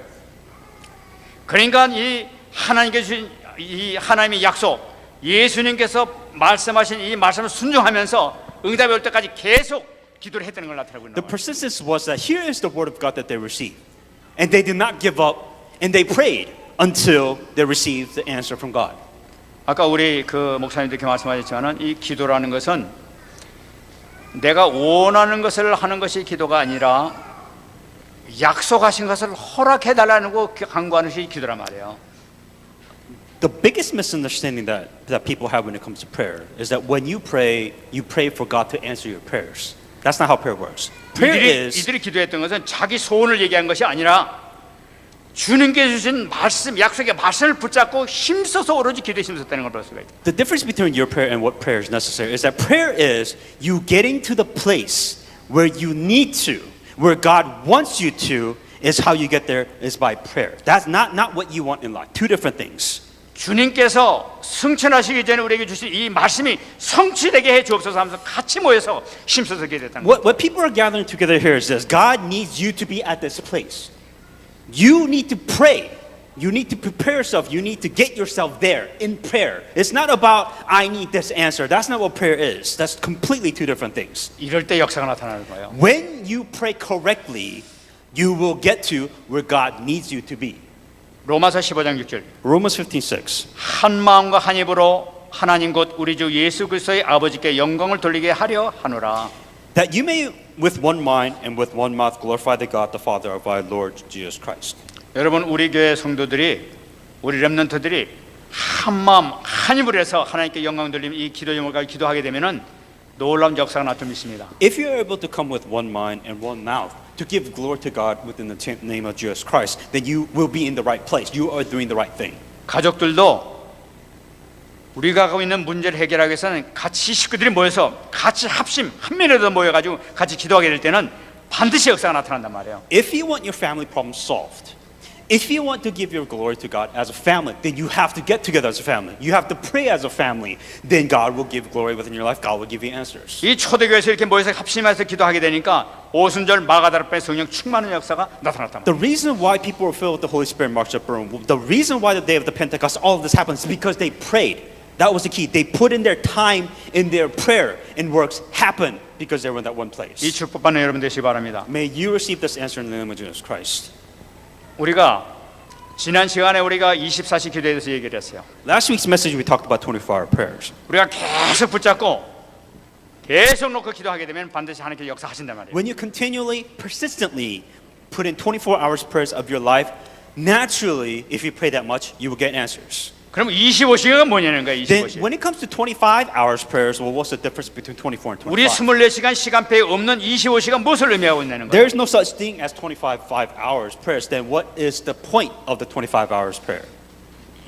그러니까 이 하나님께 주신 이 하나님의 약속, 예수님께서 말씀하신 이 말씀을 순종하면서 응답이 올 때까지 계속 기도를 했다는 걸 나타내고 있는 The 거예요. persistence was that here is the word of God that they received, and they did not give up, and they prayed until they received the answer from God. 아까 우리 그 목사님도 이렇게 말씀하셨지만은 이 기도라는 것은 내가 원하는 것을 하는 것이 기도가 아니라 약속하신 것을 허락해 달라는 거 간구하는 것이 기도란 말이에요. The biggest misunderstanding that people have when it comes to prayer is that when you pray for God to answer your prayers. That's not how prayer works. Prayer is 이들이 기도했던 것은 자기 소원을 얘기한 것이 아니라 주님께 주신 말씀, 약속의 말씀을 붙잡고 힘써서 오로지 기도에 힘썼다는 걸 볼 수가 있다. the difference between your prayer and what prayer is necessary is that prayer is you getting to the place where you need to, where God wants you to, is how you get there is by prayer. That's not what you want in life. Two different things. 주님께서 승천하시기 전에 우리에게 주신 이 말씀이 성취되게 해 주옵소서 하면서 같이 모여서 힘써서 기도했다는 거예요. What people are gathering together here is this: God needs you to be at this place. You need to pray. You need to prepare yourself. You need to get yourself there in prayer. It's not about I need this answer. That's not what prayer is. That's completely two different things. 이럴 때 역사가 나타나는 거예요. When you pray correctly, you will get to where God needs you to be. 로마서 15장 6절. Romans 15:6. 한 마음과 한 입으로 하나님 곧 우리 주 예수 그리스도의 아버지께 영광을 돌리게 하려 하노라. That you may with one mind and with one mouth glorify the God the Father of our Lord Jesus Christ. 여러분 우리 교회 성도들이 우리 렘넌트들이 한 마음 한 입으로 해서 하나님께 영광 돌리면 이 기도 제목을 기도하게 되면은 놀라운 역사가 나타날 믿습니다. If you are able to come with one mind and one mouth to give glory to God within the name of Jesus Christ, then you will be in the right place. You are doing the right thing. 가족들도 우리가 하고 있는 문제를 해결하기 위해서는 같이 식구들이 모여서 같이 합심 한 면에도 모여가지고 같이 기도하게 될 때는 반드시 역사가 나타난단 말이에요. If you want your family problems solved, if you want to give your glory to God as a family, then you have to get together as a family. You have to pray as a family. Then God will give glory within your life. God will give you answers. 이 초대교회에서 이렇게 모여서 합심해서 기도하게 되니까 오순절 마가다락방의 성령 충만한 역사가 나타났단 말이에요. The reason why people were filled with the Holy Spirit in Mark's upper room, the reason why the day of the Pentecost, all of this happened is because they prayed. That was the key. They put in their time in their prayer, and works happened because they were in that one place. 이 축복받는 여러분 되시기 바랍니다. May you receive this answer in the name of Jesus Christ. 우리가 지난 시간에 우리가 24시 기도에 대해서 얘기를 했어요. Last week's message we talked about 24-hour prayers. 우리가 계속 붙잡고 계속 놓고 기도하게 되면 반드시 하나님께서 역사하신단 말이에요. When you continually, persistently put in 24 hours prayers of your life, naturally, if you pray that much, you will get answers. 그럼 25시간은 뭐냐는 거예요. Then 25시간. when it comes to 25 hours prayers, well, what's the difference between 24 and 우리 25? 24시간 시간표에 없는 25시간 무엇을 의미하고 있냐는 거예요. There is no such thing as 25 5 hours prayers. Then what is the point of the 25 hours prayer?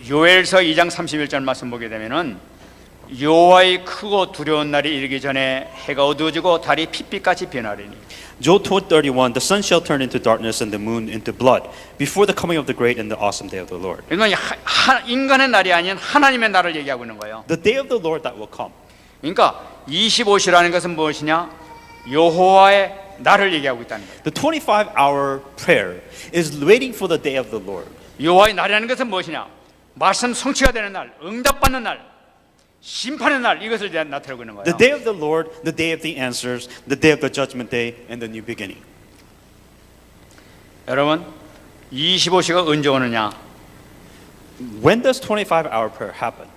요엘서 2장 31절 말씀 보게 되면은 여호와의 크고 두려운 날이 이르기 전에 해가 어두워지고 달이 핏빛같이 변하리니. Joel 2:31, the sun shall turn into darkness and the moon into blood before the coming of the great and the awesome day of the Lord. 이건 인간의 날이 아닌 하나님의 날을 얘기하고 있는 거예요. The day of the Lord that will come. 그러니까 25시라는 것은 무엇이냐? 여호와의 날을 얘기하고 있다는 거예요. The 25-hour prayer is waiting for the day of the Lord. 여호와의 날이라는 것은 무엇이냐? 말씀 성취가 되는 날, 응답받는 날, 심판의 날, 이것을 나타내고 있는 거예요. The day of the Lord, the day of the answers, the day of the judgment day, and the new beginning. 여러분, 25시가 언제 오느냐? When does 25-hour prayer happen?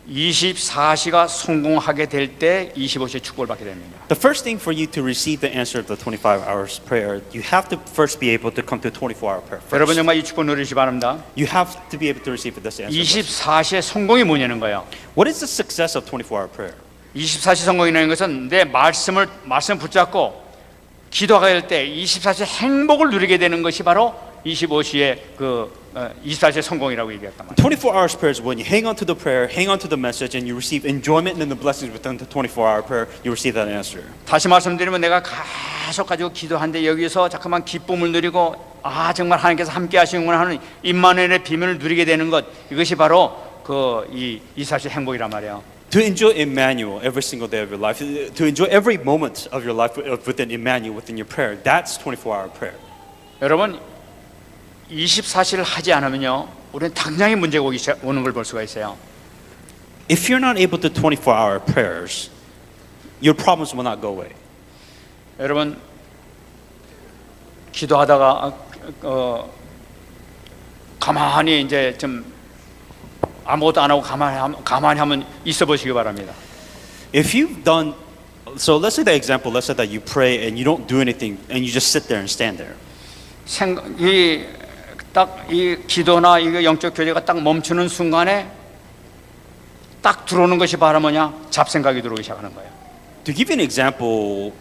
24시가 성공하게 될 때 25시에 축복을 받게 됩니다. The first thing for you to receive the answer of the 25 hours prayer, you have to first be able to come to 24-hour prayer 여러분 first. 정말 이 축복 누리시기 바랍니다. You have to be able to receive this answer. 24시의 성공이 뭐냐는 거예요. What is the success of 24-hour prayer? 24시 성공이라는 것은 내 말씀 붙잡고 기도가 될 때 24시 행복을 누리게 되는 것이 바로 25시의 24시의 성공이라고 얘기했단 말이에요. 24 hours prayer is when you hang on to the prayer, hang on to the message, and you receive enjoyment and the blessings within the 24-hour prayer, you receive that answer. 다시 말씀드리면 내가 계속 가지고 기도하는데 여기서 잠깐만 기쁨을 누리고 정말 하나님께서 함께 하시는구나 하는 임마누엘의 비밀을 누리게 되는 것, 이것이 바로 이 24시 행복이란 말이에요. To enjoy Emmanuel every single day of your life, to enjoy every moment of your life within Emmanuel, within your prayer, that's 24-hour prayer. 여러분 24시를 하지 않으면요, 우리는 당장의 문제가 오는 걸 볼 수가 있어요. If you're not able to 24-hour prayers, your problems will not go away. 여러분 기도하다가 가만히 이제 좀 아무것도 안 하고 가만히 하면 있어 보시기 바랍니다. If you've done, so let's say the example, let's say that you pray and you don't do anything and you just sit there and stand there. 이 기도나 이 영적 교제가 딱 멈추는 순간에 딱 들어오는 것이 바로 뭐냐? 잡생각이 들어오기 시작하는 거예요. To give you an example,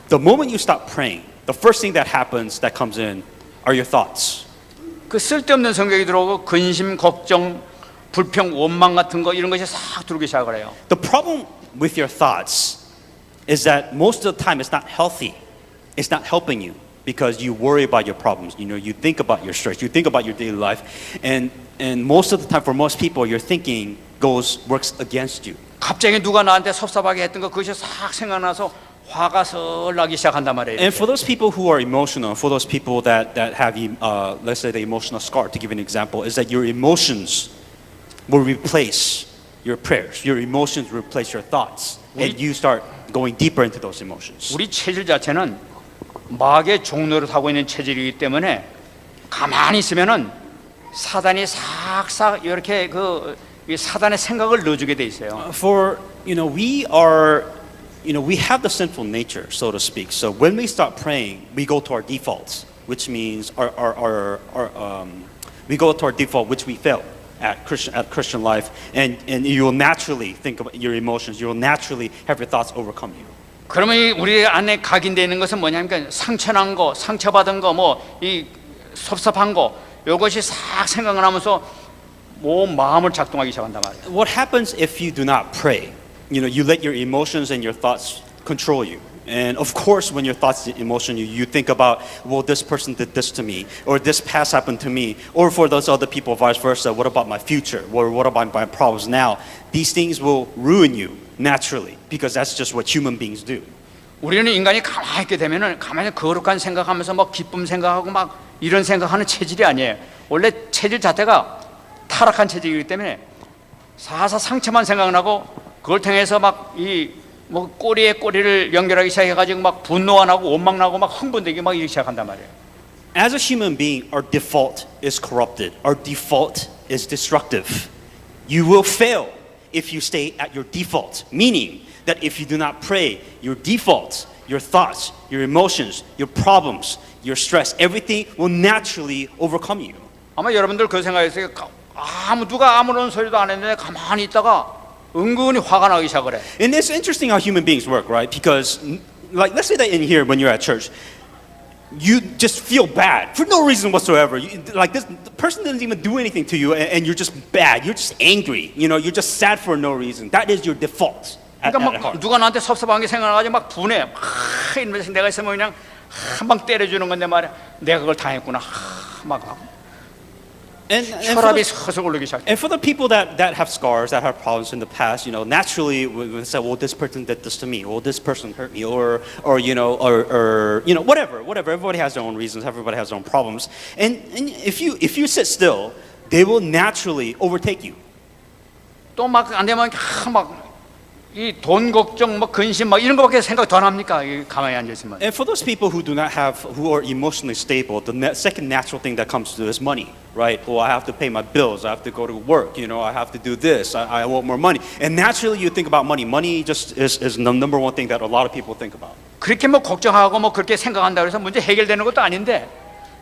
the moment you stop praying, the first thing that happens that comes in are your thoughts. 그 쓸데없는 생각이 들어오고 근심, 걱정, 불평, 원망 같은 거 이런 것이 싹 들어오기 시작을 해요. The problem with your thoughts is that most of the time it's not healthy. It's not helping you because you worry about your problems. You know, you think about your stress, you think about your daily life, and most of the time for most people, your thinking works against you. 갑자기 누가 나한테 섭섭하게 했던 거 그것이 싹 생각나서 화가 설 나기 시작한단 말이에요. And for those people who are emotional, for those people that have, let's say, the emotional scar, to give an example, is that your emotions will replace your prayers. Your emotions will replace your thoughts, and you start going deeper into those emotions. 우리 체질 자체는 마귀의 종노릇 하고 있는 체질이기 때문에 가만히 있으면은 사단이 싹싹 이렇게 이 사단의 생각을 넣어주게 돼 있어요. For we have the sinful nature, so to speak. So when we stop praying, we go to our defaults, which means we go to our default, which we fail at Christian life, and you will naturally think about your emotions. You will naturally have your thoughts overcome you. 그러면 우리 안에 각인되어 있는 것은 뭐냐면 상처난 거, 상처받은 거, 이 섭섭한 거, 이것이 싹 생각나면서 마음을 작동하기 시작한단 말이에요. What happens if you do not pray? You let your emotions and your thoughts control you. And of course, when your thoughts and emotions, you think about, well, this person did this to me, or this past happened to me, or for those other people, vice versa. What about my future? Or what about my problems now? These things will ruin you naturally, because that's just what human beings do. 우리는 인간이 가만히 있게 되면은 가만히 거룩한 생각하면서 기쁨 생각하고 이런 생각하는 체질이 아니에요. 원래 체질 자체가 타락한 체질이기 때문에 사사 상처만 생각나고 그걸 통해서 꼬리에 꼬리를 연결하기 시작해가지고 분노가 나고 원망 나고 흥분되기 이렇게 시작한단 말이에요. As a human being, our default is corrupted. Our default is destructive. You will fail if you stay at your default. Meaning that if you do not pray, your default, your thoughts, your emotions, your problems, your stress, everything will naturally overcome you. 아마 여러분들 그 생각했어요. 누가 아무런 소리도 안 했는데 가만히 있다가 은근히 화가 나기 시작을 해. And it's interesting how human beings work, right? Because, like, let's say that in here when you're at church, you just feel bad for no reason whatsoever. Like this, the person doesn't even do anything to you, and you're just bad. You're just angry. You know, you're just sad for no reason. That is your default. At 그러니까 막 heart. 누가 나한테 섭섭한 게 생각나가지고 막 분해. 이러면서 내가 있으면 그냥 한 방 때려주는 건데 말이야. 내가 그걸 당했구나. 막 혈압이 서서 오르기 시작해. And for the people that have scars, that have problems in the past, you know, naturally we say, well, this person did this to me, well, this person hurt me, or you know, or you know, whatever. Everybody has their own reasons. Everybody has their own problems. And if you sit still, they will naturally overtake you. 또 막 안 되면 막 이 돈 걱정, 뭐 근심, 막 이런 거밖에 생각 더 안 합니까? 가만히 앉아 있으면. And for those people who are emotionally stable, the second natural thing that comes to is money, right? Well, I have to pay my bills, I have to go to work, you know, I have to do this, I want more money. And naturally you think about money. Money just is the number one thing that a lot of people think about. 그렇게 뭐 걱정하고 뭐 그렇게 생각한다 그래서 문제 해결되는 것도 아닌데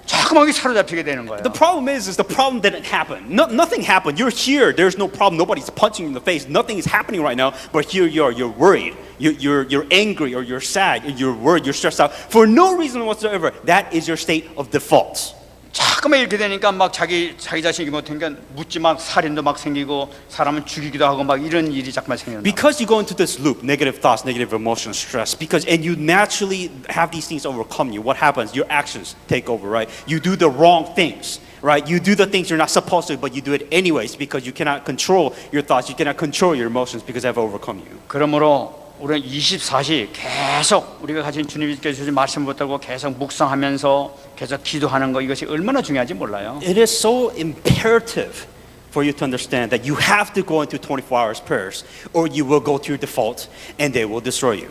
자꾸만 사로잡히게 되는 거예요. The problem is the problem didn't happen. Nothing happened. You're here. There's no problem. Nobody's punching you in the face. Nothing is happening right now. But here you are. You're worried. You're angry or you're sad. You're worried. You're stressed out for no reason whatsoever. That is your state of default. 자꾸만 이렇게 되니까 막 자기 자신이 못하니까 묻지 막 살인도 막 생기고 사람은 죽이기도 하고 막 이런 일이 자꾸만 생겨나. Because you go into this loop, negative thoughts, negative emotions, stress. And you naturally have these things overcome you. What happens? Your actions take over, right? You do the wrong things. Right? You do the things you're not supposed to, but you do it anyways because you cannot control your thoughts, you cannot control your emotions because they have overcome you. 그러므로 우리는 24시 계속 우리가 가진 주님께 주신 말씀을 붙들고 계속 묵상하면서 계속 기도하는 거 이것이 얼마나 중요한지 몰라요. It is so imperative for you to understand that you have to go into 24 hours prayers or you will go to your default and they will destroy you.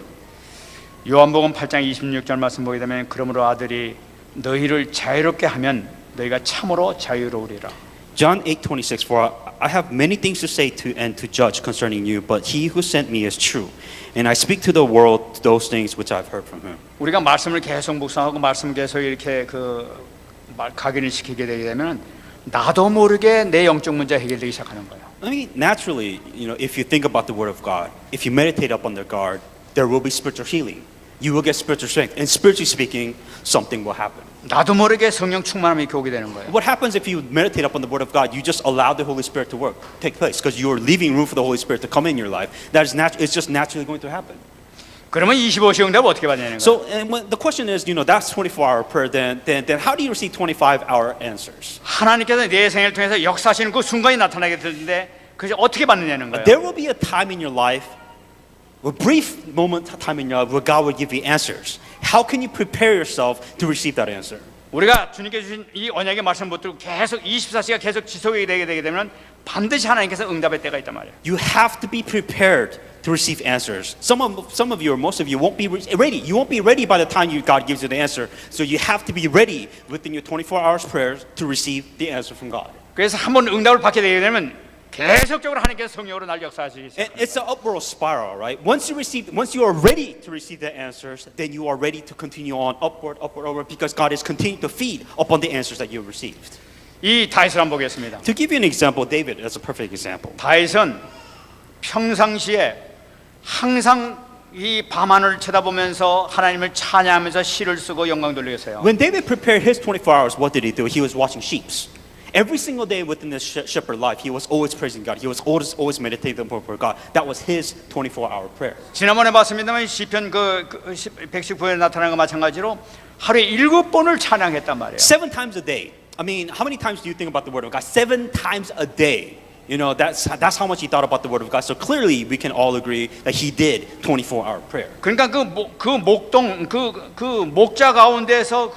요한복음 8장 26절 말씀 보게 되면 그러므로 아들이 너희를 자유롭게 하면 너희가 참으로 자유로우리라. John 8:26 For I have many things to say to and to judge concerning you, but he who sent me is true, and I speak to the world those things which I've heard from him. 우리가 말씀을 계속 묵상하고 말씀 계속 이렇게 각인을 시키게 되게 되면 나도 모르게 내 영적 문제 해결되기 시작하는 거예요. I mean, naturally, you know, if you think about the Word of God, if you meditate upon the God, there will be spiritual healing. You will get spiritual strength, and spiritually speaking, something will happen. 나도 모르게 성령 충만함이 이렇게 오게 되는 거예요. What happens if you meditate upon the Word of God? You just allow the Holy Spirit to work, take place, because you are leaving room for the Holy Spirit to come in your life. That is it's just naturally going to happen. 그러면 25시 응답 어떻게 받냐는 거예요. So, and when the question is, you know, that's 24-hour prayer. Then how do you receive 25-hour answers? 하나님께서 내 생애를 통해서 역사하시는 그 순간이 나타나게 되는데 그것이 어떻게 받느냐는 거예요. There will be a time in your life, a brief moment time in your life, where God will give you answers. How can you prepare yourself to receive that answer? 우리가 주님께 주신 이 언약의 말씀 붙들고 계속 24시가 계속 지속이 되게 되면 반드시 하나님께서 응답의 때가 있단 말이에요. You have to be prepared to receive answers. Some of you or most of you won't be ready. You won't be ready by the time God gives you the answer. So you have to be ready within your 24 hours prayers to receive the answer from God. 그래서 한번 응답을 받게 되게 되면 계속적으로 하나님께서 성령으로 날 역사하시기 시작합니다. It's an upward spiral, right? Once you are ready to receive the answers, then you are ready to continue on upward, because God is continuing to feed upon the answers that you have received. 이 다윗을 한번 보겠습니다. To give you an example, David is a perfect example. 다윗은 평상시에 항상 이 밤하늘을 쳐다보면서 하나님을 찬양하면서 시를 쓰고 영광 돌리겠어요. When David prepared his 24 hours, what did he do? He was watching sheep. Every single day within the shepherd life, he was always praising God. He was always meditating before God. That was his 24-hour prayer. 지난번에 봤습니다만 시편 119에 나타난 거 마찬가지로 하루에 7번을 찬양했단 말이에요. 7 times a day. I mean, how many times do you think about the Word of God? 7 times a day. You know, that's how much he thought about the Word of God. So clearly, we can all agree that he did 24-hour prayer. 그러니까 그 목자 가운데서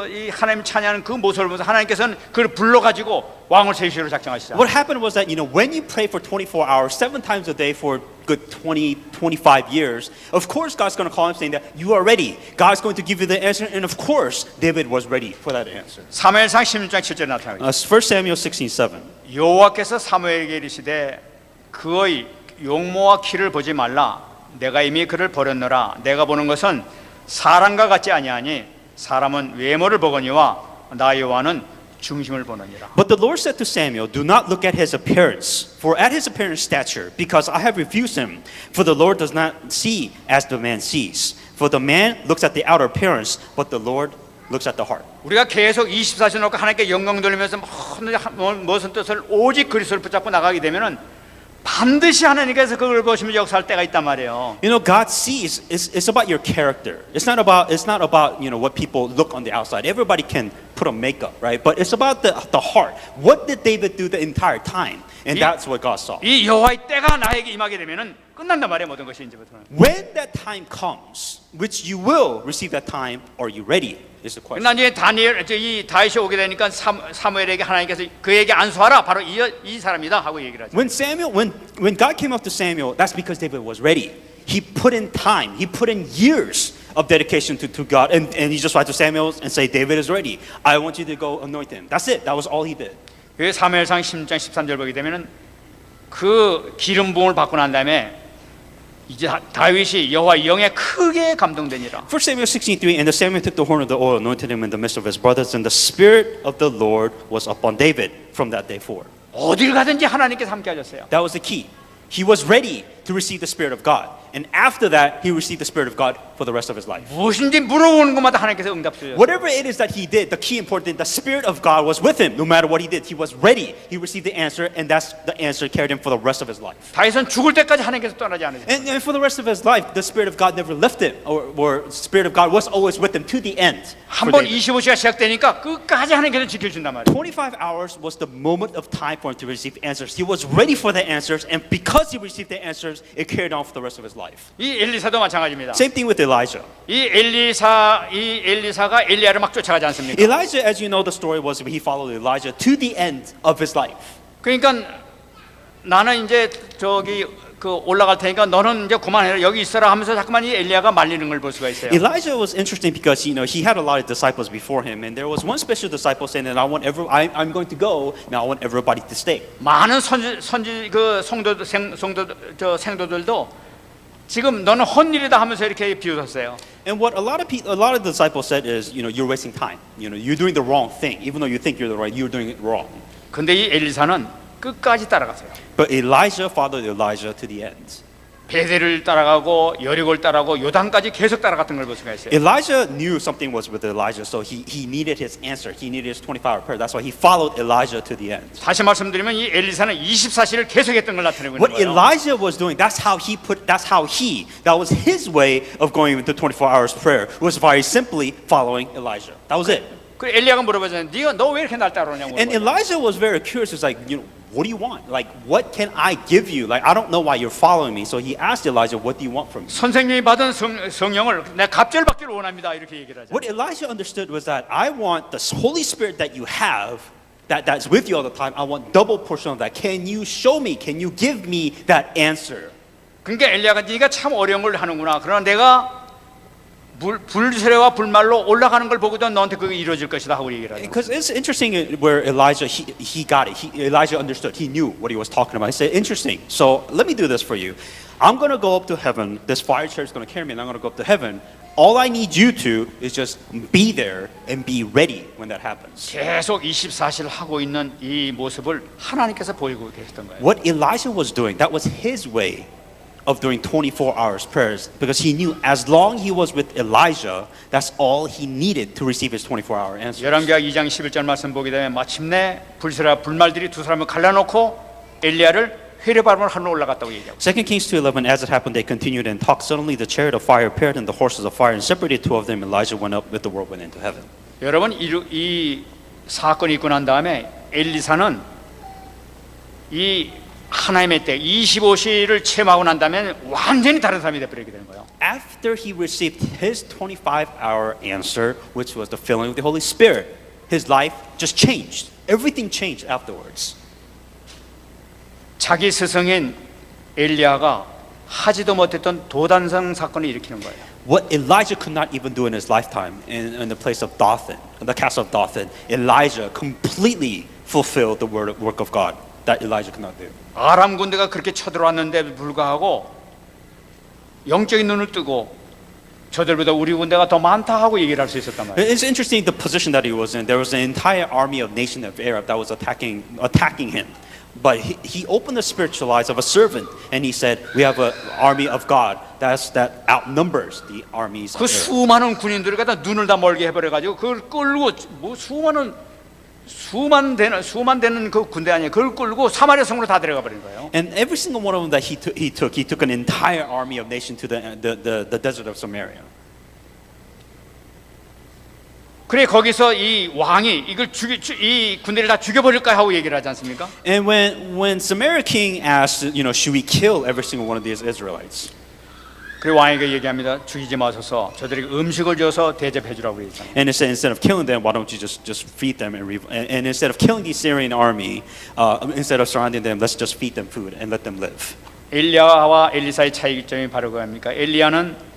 이 하나님 찬양하는 그 모습을 보면서 하나님께서는 그를 불러가지고 왕을 세우시기로 작정하시죠. What happened was that, you know, when you pray for 24 hours, 7 times a day for good 25 years, of course God's going to call him saying that you are ready. God's going to give you the answer, and of course David was ready for that answer. 사무엘상 16장 7절에 나타나요. 1 Samuel 16:7. 여호와께서 사무엘에게 이르시되 그의 용모와 키를 보지 말라. 내가 이미 그를 버렸노라. 내가 보는 것은 사람과 같지 아니하니 사람은 외모를 보거니와 나 여호와는 중심을 보느니라. But the Lord said to Samuel, do not look at his appearance, for at his appearance stature, because I have refused him. For the Lord does not see as the man sees. For the man looks at the outer appearance, but the Lord looks at the heart. 우리가 계속 24시간 놓고 하나님께 영광 돌리면서 무슨 뜻을 오직 그리스도를 붙잡고 나가게 되면은 반드시 하나님께서 그걸 보시면 역사할 때가 있단 말이에요. You know, God sees. It's about your character. It's not about what people look on the outside. Everybody can put on makeup, right? But it's about the heart. What did David do the entire time? And that's what God saw. 이 여호와의 때가 나에게 임하게 되면은 끝난단 말이에요. 모든 것이 이제부터는. When that time comes, which you will receive that time, are you ready? Is the question. 나중에 이 다윗이 오게 되니까 사무엘에게 하나님께서 그에게 안수하라. 바로 이 사람이다 하고 얘기를 하죠. When God came up to Samuel, that's because David was ready. He put in time. He put in years of dedication to God, and he just went to Samuel and say, David is ready. I want you to go anoint him. That's it. That was all he did. 그 사무엘상 16장 13절 보게 되면은 그 기름 부음을 받고 난 다음에 이제 다윗이 여호와 영에 크게 감동되니라. 1 Samuel 16:3, and the Samuel took the horn of the oil, anointed him in the midst of his brothers, and the spirit of the Lord was upon David from that day forward. 어딜 가든지 하나님께서 함께 하셨어요. That was the key. He was ready to receive the Spirit of God. And after that, he received the Spirit of God for the rest of his life. 무엇인지 물어보는 것마다 하나님께서 응답 주셨어요. Whatever it is that he did, the key important thing, the Spirit of God was with him. No matter what he did, he was ready. He received the answer, and that's the answer carried him for the rest of his life. 다윗은 죽을 때까지 하나님께서 떠나지 않으셨어요. And for the rest of his life, the Spirit of God never left him, or Spirit of God was always with him to the end. for 한번 David. 25시가 시작되니까 끝까지 하나님께서 지켜준단 말이에요. 25 hours was the moment of time for him to receive answers. He was ready for the answers, and because he received the answers, it carried on for the rest of his life. 이 엘리사도 마찬가지입니다. Same thing with Elijah. 이 엘리사가 엘리야를 막 쫓아가지 않습니까? Elijah, as you know, the story was he followed Elijah to the end of his life. 그러니까 나는 이제 그 올라갈 테니까 너는 이제 그만해라 여기 있어라 하면서 자꾸만 이 엘리야가 말리는 걸 볼 수가 있어요. Elijah was interesting because he had a lot of disciples before him, and there was one special disciple saying that I'm going to go now. I want everybody to stay. 많은 생도들도 지금 너는 헛일이다 하면서 이렇게 비웃었어요. And what a lot of disciples said is, you're wasting time. You're doing the wrong thing, even though you think you're the right. You're doing it wrong. 근데 이 엘리사는 끝까지 따라갔어요. But Elijah followed Elijah to the end. 베델을 따라가고 여리고를 따라가고 요단까지 계속 따라갔던 걸 볼 수가 있어요. Elijah knew something was with Elijah, so he needed his answer. He needed his 24-hour prayer. That's why he followed Elijah to the end. 다시 말씀드리면 이 엘리사는 24시를 계속했던 걸 나타내고 있는 What 거예요. Elijah was doing, that was his way of going with the 24 hours prayer, was very simply following Elijah. That was it. 그 엘리야가 물어보잖아요. 너 왜 이렇게 날 따라오냐고. And Elijah was very curious. It's like, what do you want? Like, what can I give you? Like, I don't know why you're following me. So he asked Elijah, what do you want from me? 선생님이 받은 성령을 내가 갑절받기를 원합니다. 이렇게 얘기를 하죠. What Elijah understood was that I want the Holy Spirit that you have, that's with you all the time. I want double portion of that. Can you show me? Can you give me that answer? 그러니까 엘리야가 네가 참 어려운 걸 하는구나. 그러나 내가 불세례와 불말로 올라가는 걸 보고도 너한테 그게 이루어질 것이다 하고 얘기를 하죠. Because it's interesting where Elijah, he got it. Elijah understood. He knew what he was talking about. He said, interesting. So let me do this for you. I'm going to go up to heaven. This fire chariot is going to carry me, and I'm going to go up to heaven. All I need you to is just be there and be ready when that happens. 계속 24시를 하고 있는 이 모습을 하나님께서 보이고 계셨던 거예요. What Elijah was doing, that was his way of doing 24 hours prayers, because he knew as long he was with Elijah, that's all he needed to receive his 24-hour answer. 열왕기하 2장 11절 말씀 보게 되면 마침내 불세례와 불말들이 두 사람을 갈라놓고 엘리야를 회례바람을 하러 올라갔다고 얘기하고. 2 Kings 2:11, as it happened, they continued and talked. Suddenly the chariot of fire appeared and the horses of fire, and separated two of them. Elijah went up with the whirlwind into heaven. 여러분 이 사건이 있고 난 다음에 엘리사는 이 하나님의 때 25시를 체험하고 난 다음에 완전히 다른 사람이 되어버리게 되는 거예요. After he received his 25-hour answer, which was the filling of the Holy Spirit, his life just changed. Everything changed afterwards. 자기 스승인 엘리야가 하지도 못했던 도단성 사건을 일으키는 거예요. What Elijah could not even do in his lifetime in the place of Dothan, the castle of Dothan, Elijah completely fulfilled the work of God. that Elijah could not do. 아람 군대가 그렇게 쳐들어왔는데도 불구하고 영적인 눈을 뜨고 저들보다 우리 군대가 더 많다 하고 얘기를 할 수 있었단 말이에요. It's interesting the position that he was in. There was an entire army of nation of Arab that was attacking him. But he opened the spiritual eyes of a servant and he said, we have an army of God that outnumbers the armies of 그 Arab. 수많은 군인들을 갖다 눈을 다 멀게 해버려가지고 그걸 끌고 뭐 수만 되는 그 군대 아니에요. 그걸 끌고 사마리아 성으로 다 데려가 버린 거예요. And every single one of them that he took an entire army of nation to the desert of Samaria. 그래 거기서 이 왕이 이걸 이 군대를 다 죽여버릴까 하고 얘기를 하지 않습니까? And when Samaria king asked, should we kill every single one of these Israelites? 그래 왕에게 얘기합니다. 죽이지 마소서 저들에게 음식을 줘서 대접해 주라고 얘기했잖아요. And it said, instead of killing them, why don't you just feed them and instead of killing the Syrian army, instead of surrounding them, let's just feed them food and let them live. 엘리야와 엘리사의 차이점이 바로 그겁니까? 엘리야는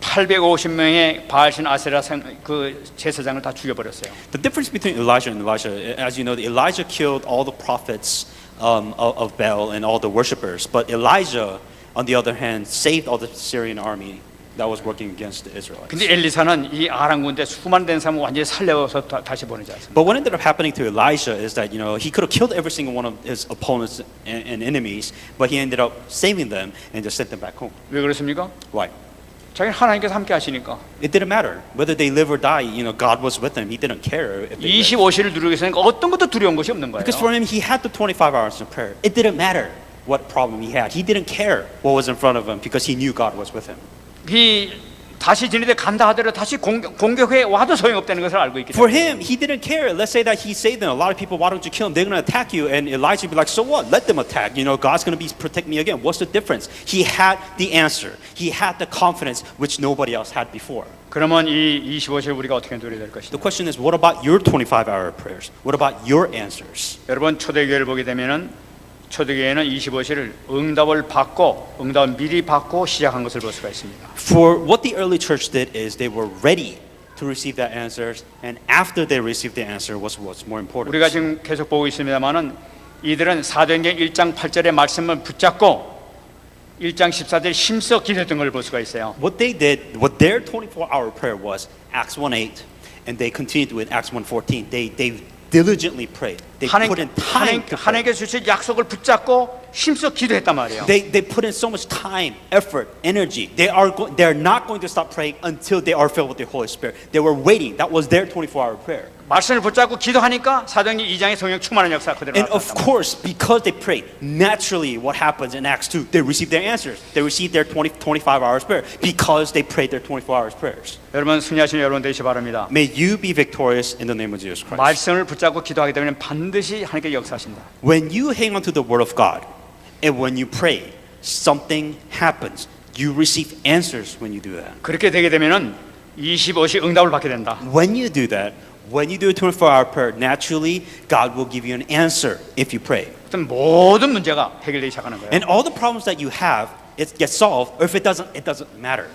850명의 바알신 아세라 그 제사장을 다 죽여버렸어요. The difference between Elijah and Elisha, as you know, Elijah killed all the prophets of Baal and all the worshippers, but Elijah, on the other hand, saved all the Syrian army that was working against the Israelites. 근데 엘리사는 이 아람 군대 수만 된 사람을 완전히 살려서 다시 보내지 않습니까? But what ended up happening to Elijah is that he could have killed every single one of his opponents and enemies, but he ended up saving them and just sent them back home. 왜 그렇습니까? Why? 자기는 하나님께서 함께 하시니까. It didn't matter whether they live or die. God was with them. He didn't care if they lived. 25시를 누리고 있으니까 어떤 것도 두려운 것이 없는 거예요. Because for him, he had the 25 hours of prayer. It didn't matter what problem he had. He didn't care what was in front of him because he knew God was with him. 다시 지네들 간다 하더라도 다시 공격해 와도 소용없다는 것을 알고 있기 For 때문에. him, he didn't care. Let's say that he saved them. A lot of people, why don't you kill him? They're going to attack you. And Elijah would be like, so what? Let them attack. God's going to protect me again. What's the difference? He had the answer. He had the confidence which nobody else had before. 그러면 이 25시를 우리가 어떻게 누려야 될 것이냐? The question is, what about your 25-hour prayers? What about your answers? 여러분 초대교회를 보게 되면은 초대교회는 25시를 응답을 미리 받고 시작한 것을 볼 수가 있습니다. For what the early church did is they were ready to receive that answers, and after they received the answer was what's more important. 우리가 지금 계속 보고 있습니다만은 이들은 사도행전 1장 8절의 말씀을 붙잡고 1장 14절 힘써 기도했던 걸 볼 수가 있어요. What they did, what their 24-hour prayer was, Acts 1:8, and they continued with Acts 1:14. They diligently prayed. They put in time to pray. 하나님께 주신 약속을 붙잡고 힘써 기도했단 말이에요. They put in so much time, effort, energy. They're not going to stop praying until they are filled with the Holy Spirit. They were waiting. That was their 24-hour prayer. 말씀을 붙잡고 기도하니까 사도행전 2장의 성령 충만한 역사 그대로 And of 나타났단 course, because they prayed, naturally what happens in Acts 2, they receive their answers. They receive their 25 hours prayer because they prayed their 24 hours prayers. 여러분 승리하시는 여러분 되시기 바랍니다. May you be victorious in the name of Jesus Christ. 말씀을 붙잡고 기도하게 되면 반드시 하나님께 역사하신다. When you hang on to the word of God and when you pray, something happens. You receive answers when you do that. 그렇게 되게 되면은 25시 응답을 받게 된다. When you do that, when you do a 24-hour prayer, naturally God will give you an answer if you pray. 어떤 모든 문제가 해결되기 시작하는 거예요. And all the problems that you have, it gets solved, or if it doesn't matter.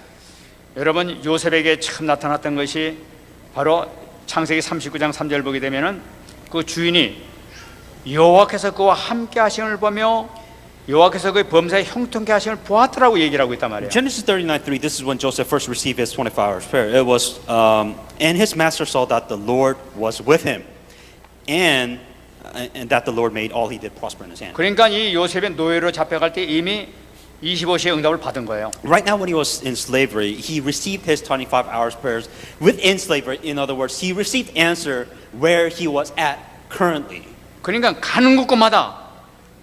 여러분 요셉에게 처음 나타났던 것이 바로 창세기 39장 3절 보게 되면은 그 주인이 여호와께서 그와 함께 하심을 보며 여호와께서 그의 범사에 형통케 하심을 보았더라고 얘기를 하고 있단 말이에요. Genesis 39:3. This is when Joseph first received his 24 hours prayer. It was, and his master saw that the Lord was with him, and that the Lord made all he did prosper in his hand. 그러니까 이 요셉의 노예로 잡혀갈 때 이미 25시의 응답을 받은 거예요. Right now, when he was in slavery, he received his 25 hours prayers within slavery. In other words, he received answer where he was at currently. 그러니까 가는 곳마다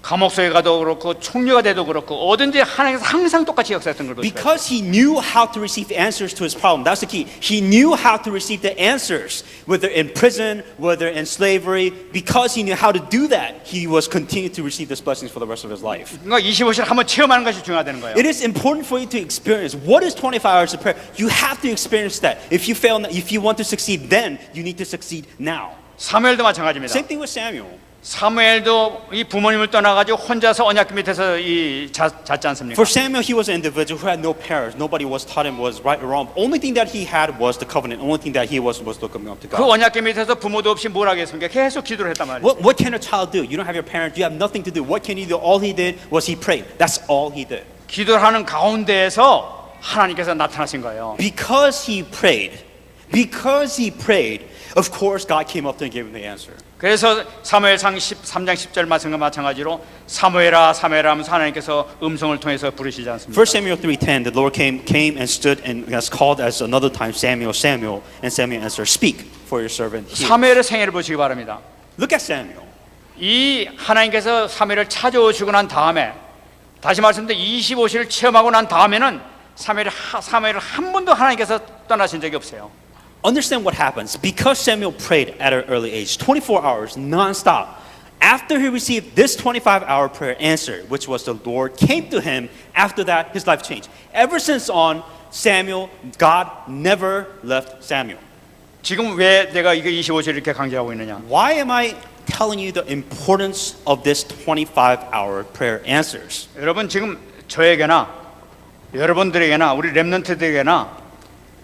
감옥소에 가도 그렇고 총리가 돼도 그렇고 어딘지 하나님께서 항상 똑같이 역사했던 걸 볼 수가 있어요. Because he knew how to receive answers to his problem. That's the key. He knew how to receive the answers, whether in prison, whether in slavery. Because he knew how to do that, he was continuing to receive these blessings for the rest of his life. 그러니까 25시를 한번 체험하는 것이 중요하다는 거예요. It is important for you to experience what is 25 hours of prayer. You have to experience that. If you want to succeed then, you need to succeed now. 사무엘도 마찬가지입니다. Same thing with Samuel. 사무엘도 이 부모님을 떠나가지고 혼자서 언약궤 밑에서 잤지 않습니까? For Samuel, he was an individual who had no parents. Nobody was taught him was right or wrong. Only thing that he had was the covenant. Only thing that he was looking up to 그 God. 언약궤 밑에서 부모도 없이 뭘 하겠습니까? 계속 기도를 했단 말이에요. What can a child do? You don't have your parents. You have nothing to do. What can he do? All he did was he prayed. That's all he did. 기도를 하는 가운데에서 하나님께서 나타나신 거예요. Because he prayed, of course God came up to him and gave him the answer. 그래서 사무엘상 13장 10절 말씀과 마찬가지로 사무엘아 사무엘아 하면서 하나님께서 음성을 통해서 부르시지 않습니까? 1 Samuel 3:10, the Lord came and stood and has called as another time Samuel, Samuel, and Samuel answered, speak for your servant hears. 사무엘의 생애를 보시기 바랍니다. Look at Samuel. 이 하나님께서 사무엘을 찾아오시고 난 다음에 다시 말씀드려 25시를 체험하고 난 다음에는 사무엘을 한 번도 하나님께서 떠나신 적이 없어요. Understand what happens. Because Samuel prayed at an early age, 24 hours non-stop, after he received this 25-hour prayer answer, which was the Lord came to him, after that his life changed. Ever since on, Samuel, God never left Samuel. 지금 왜 내가 이거 25시를 이렇게 강조하고 있느냐? Why am I telling you the importance of this 25-hour prayer answers? 여러분 지금 저에게나 여러분들에게나 우리 렘넌트들에게나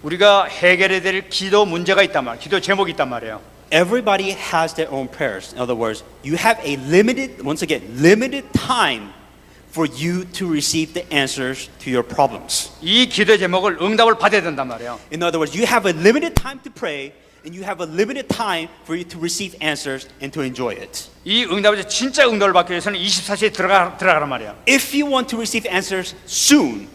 우리가 해결해야 될 기도 문제가 있단 말이에요. 기도 제목이 있단 말이에요. Everybody has their own prayers. In other words, you have a limited time for you to receive the answers to your problems. 이 기도 제목을 응답을 받아야 된단 말이에요. In other words, you have a limited time to pray and you have a limited time for you to receive answers and to enjoy it. 이 응답을 진짜 응답을 받기 위해서는 24시에 들어가란 말이에요. If you want to receive answers soon,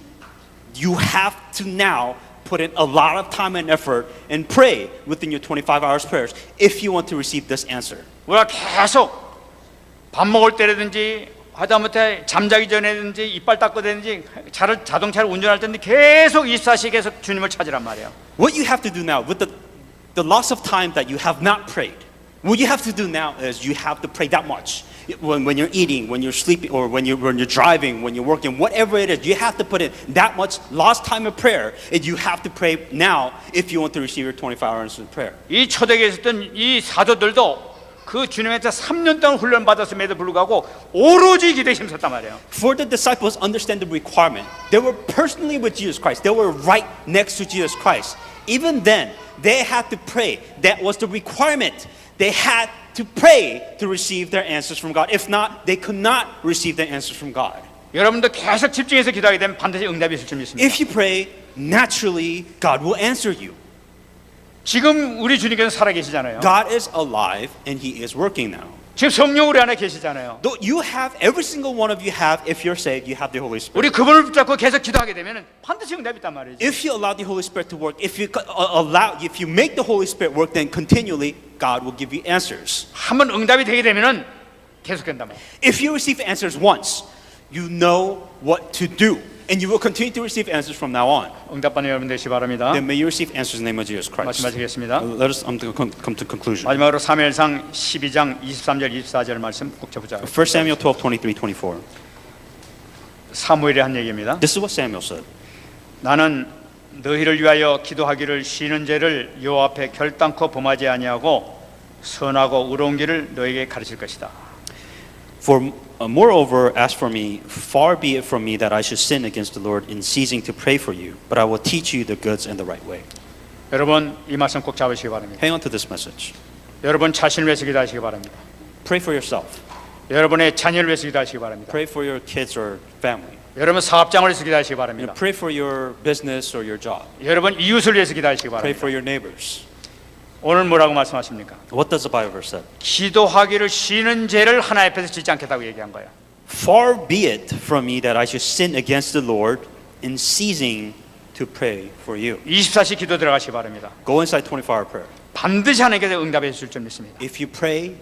you have to now put in a lot of time and effort and pray within your 25 hours prayers if you want to receive this answer. 우리가 계속 밥 먹을 때라든지 하다못해 잠자기 전에든지 이빨 닦고 되든지 자동차를 운전할 때든지 계속 24시 계속 주님을 찾으란 말이에요. What you have to do now with the loss of time that you have not prayed, what you have to do now is you have to pray that much. When you're eating, when you're sleeping, or when you're driving, when you're working, whatever it is, you have to put in that much lost time of prayer, and you have to pray now if you want to receive your 24 hours of prayer. 이 초대교회에 있었던 이 사도들도 그 주님한테 3년 동안 훈련 받았음에도 불구하고 오로지 기도에 힘썼단 말이에요. For the disciples understand the requirement. They were personally with Jesus Christ. They were right next to Jesus Christ. Even then, they had to pray. That was the requirement. They had to pray to receive their answers from God. If not, they could not receive their answers from God. 여러분도 계속 집중해서 기도하게 되면 반드시 응답이 있을 줄 믿습니다. If you pray, naturally, God will answer you. 지금 우리 주님께서 살아계시잖아요. God is alive and He is working now. 지금 성령 우리 안에 계시잖아요. Though you have, every single one of you have, if you're saved, you have the Holy Spirit. 우리 그분을 붙잡고 계속 기도하게 되면 반드시 응답이 있단 말이죠. If you allow the Holy Spirit to work, if you make the Holy Spirit work, then continually God will give you answers. 한번 응답이 되게 되면은 계속 된단 말이에요. If you receive answers once, you know what to do, and you will continue to receive answers from now on. 응답받는 여러분 되시기 바랍니다. Then may you receive answers in the name of Jesus Christ. 말씀하시겠습니다. Let us come to conclusion. 마지막으로 사무엘상 12장 23절 24절 말씀 꼭 잡자. 1 Samuel 12:23-24. 사무엘이 한 얘기입니다. This is what Samuel said. 나는 너희를 위하여 기도하기를 쉬는 죄를 여호와 앞에 결단코 범하지 아니하고 선하고 의로운 길을 너에게 가르칠 것이다. For moreover, as for me, far be it from me that I should sin against the Lord in ceasing to pray for you, but I will teach you the goods and the right way. 여러분 이 말씀 꼭 잡으시기 바랍니다. Hang on to this message. 여러분 자신을 위해서 기도하시기 바랍니다. Pray for yourself. 여러분의 자녀를 위해서 기도하시기 바랍니다. Pray for your kids or family. 여러분 사업장을 위해서 기도하시기 바랍니다. Pray for your business or your job. 여러분 이웃을 위해서 기도하시기 Pray 바랍니다. for your neighbors. 오늘 뭐라고 말씀하십니까? What does the Bible verse say? 기도하기를 쉬는 죄를 하나님 앞에서 짓지 않겠다고 얘기한 거예요. Far be it from me that I should sin against the Lord in ceasing to pray for you. 24시 기도 들어가시기 바랍니다. Go inside 24-hour prayer. 반드시 하나님께서 응답해 주실 줄 믿습니다. If you pray,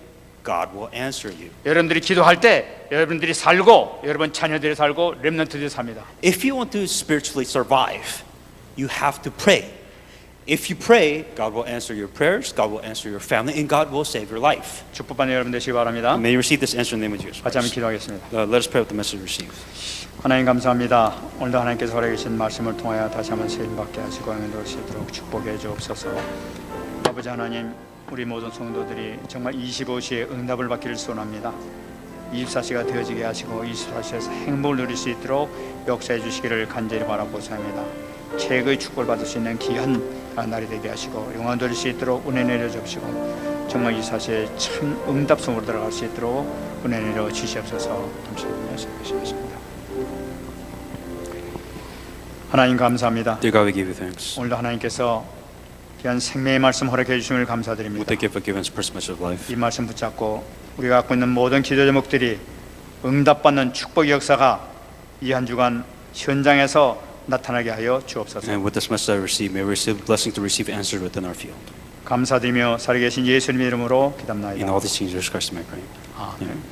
God will answer you. 여러분들이 기도할 때 여러분들이 살고 여러분 자녀들이 살고 렘넌트들이 삽니다. If you want to spiritually survive, you have to pray. If you pray, God will answer your prayers, God will answer your family, and God will save your life. 축복받는 여러분 되시기 바랍니다. May you receive this answer in the name of Jesus 같이 한번 Christ. 기도하겠습니다. Let us pray with the message received. 하나님 감사합니다. 오늘도 하나님께서 허락해 주신 말씀을 통하여 다시 한번 세임받게 하시고 응도하시도록 축복해 주옵소서. 아버지 하나님 우리 모든 성도들이 정말 25시에 응답을 받기를 소원합니다. 24시가 되어지게 하시고 24시에서 행복을 누릴 수 있도록 역사해 주시기를 간절히 바라고자 합니다. 최고의 축복을 받을 수 있는 귀한 날이 되게 하시고 영광 돌릴 수 있도록 은혜 내려 주시고 정말 24시에 참 응답성으로 들어갈 수 있도록 은혜 내려 주시옵소서. 감사합니다. 기도하십니다. 하나님 감사합니다. Dear God, we give you thanks. 오늘도 하나님께서 귀한 생명의 말씀 허락해 주심을 We 감사드립니다. thank you for giving us perspective of life. 이 말씀 붙잡고 우리가 갖고 있는 모든 기도 제목들이 응답받는 축복의 역사가 이 한 주간 현장에서 나타나게 하여 주옵소서. And with this message I receive, may we receive blessing to receive answers within our field. 감사드리며 살아계신 예수님의 이름으로 In 기도합나이다. all these things, Jesus Christ, may I pray. 아멘.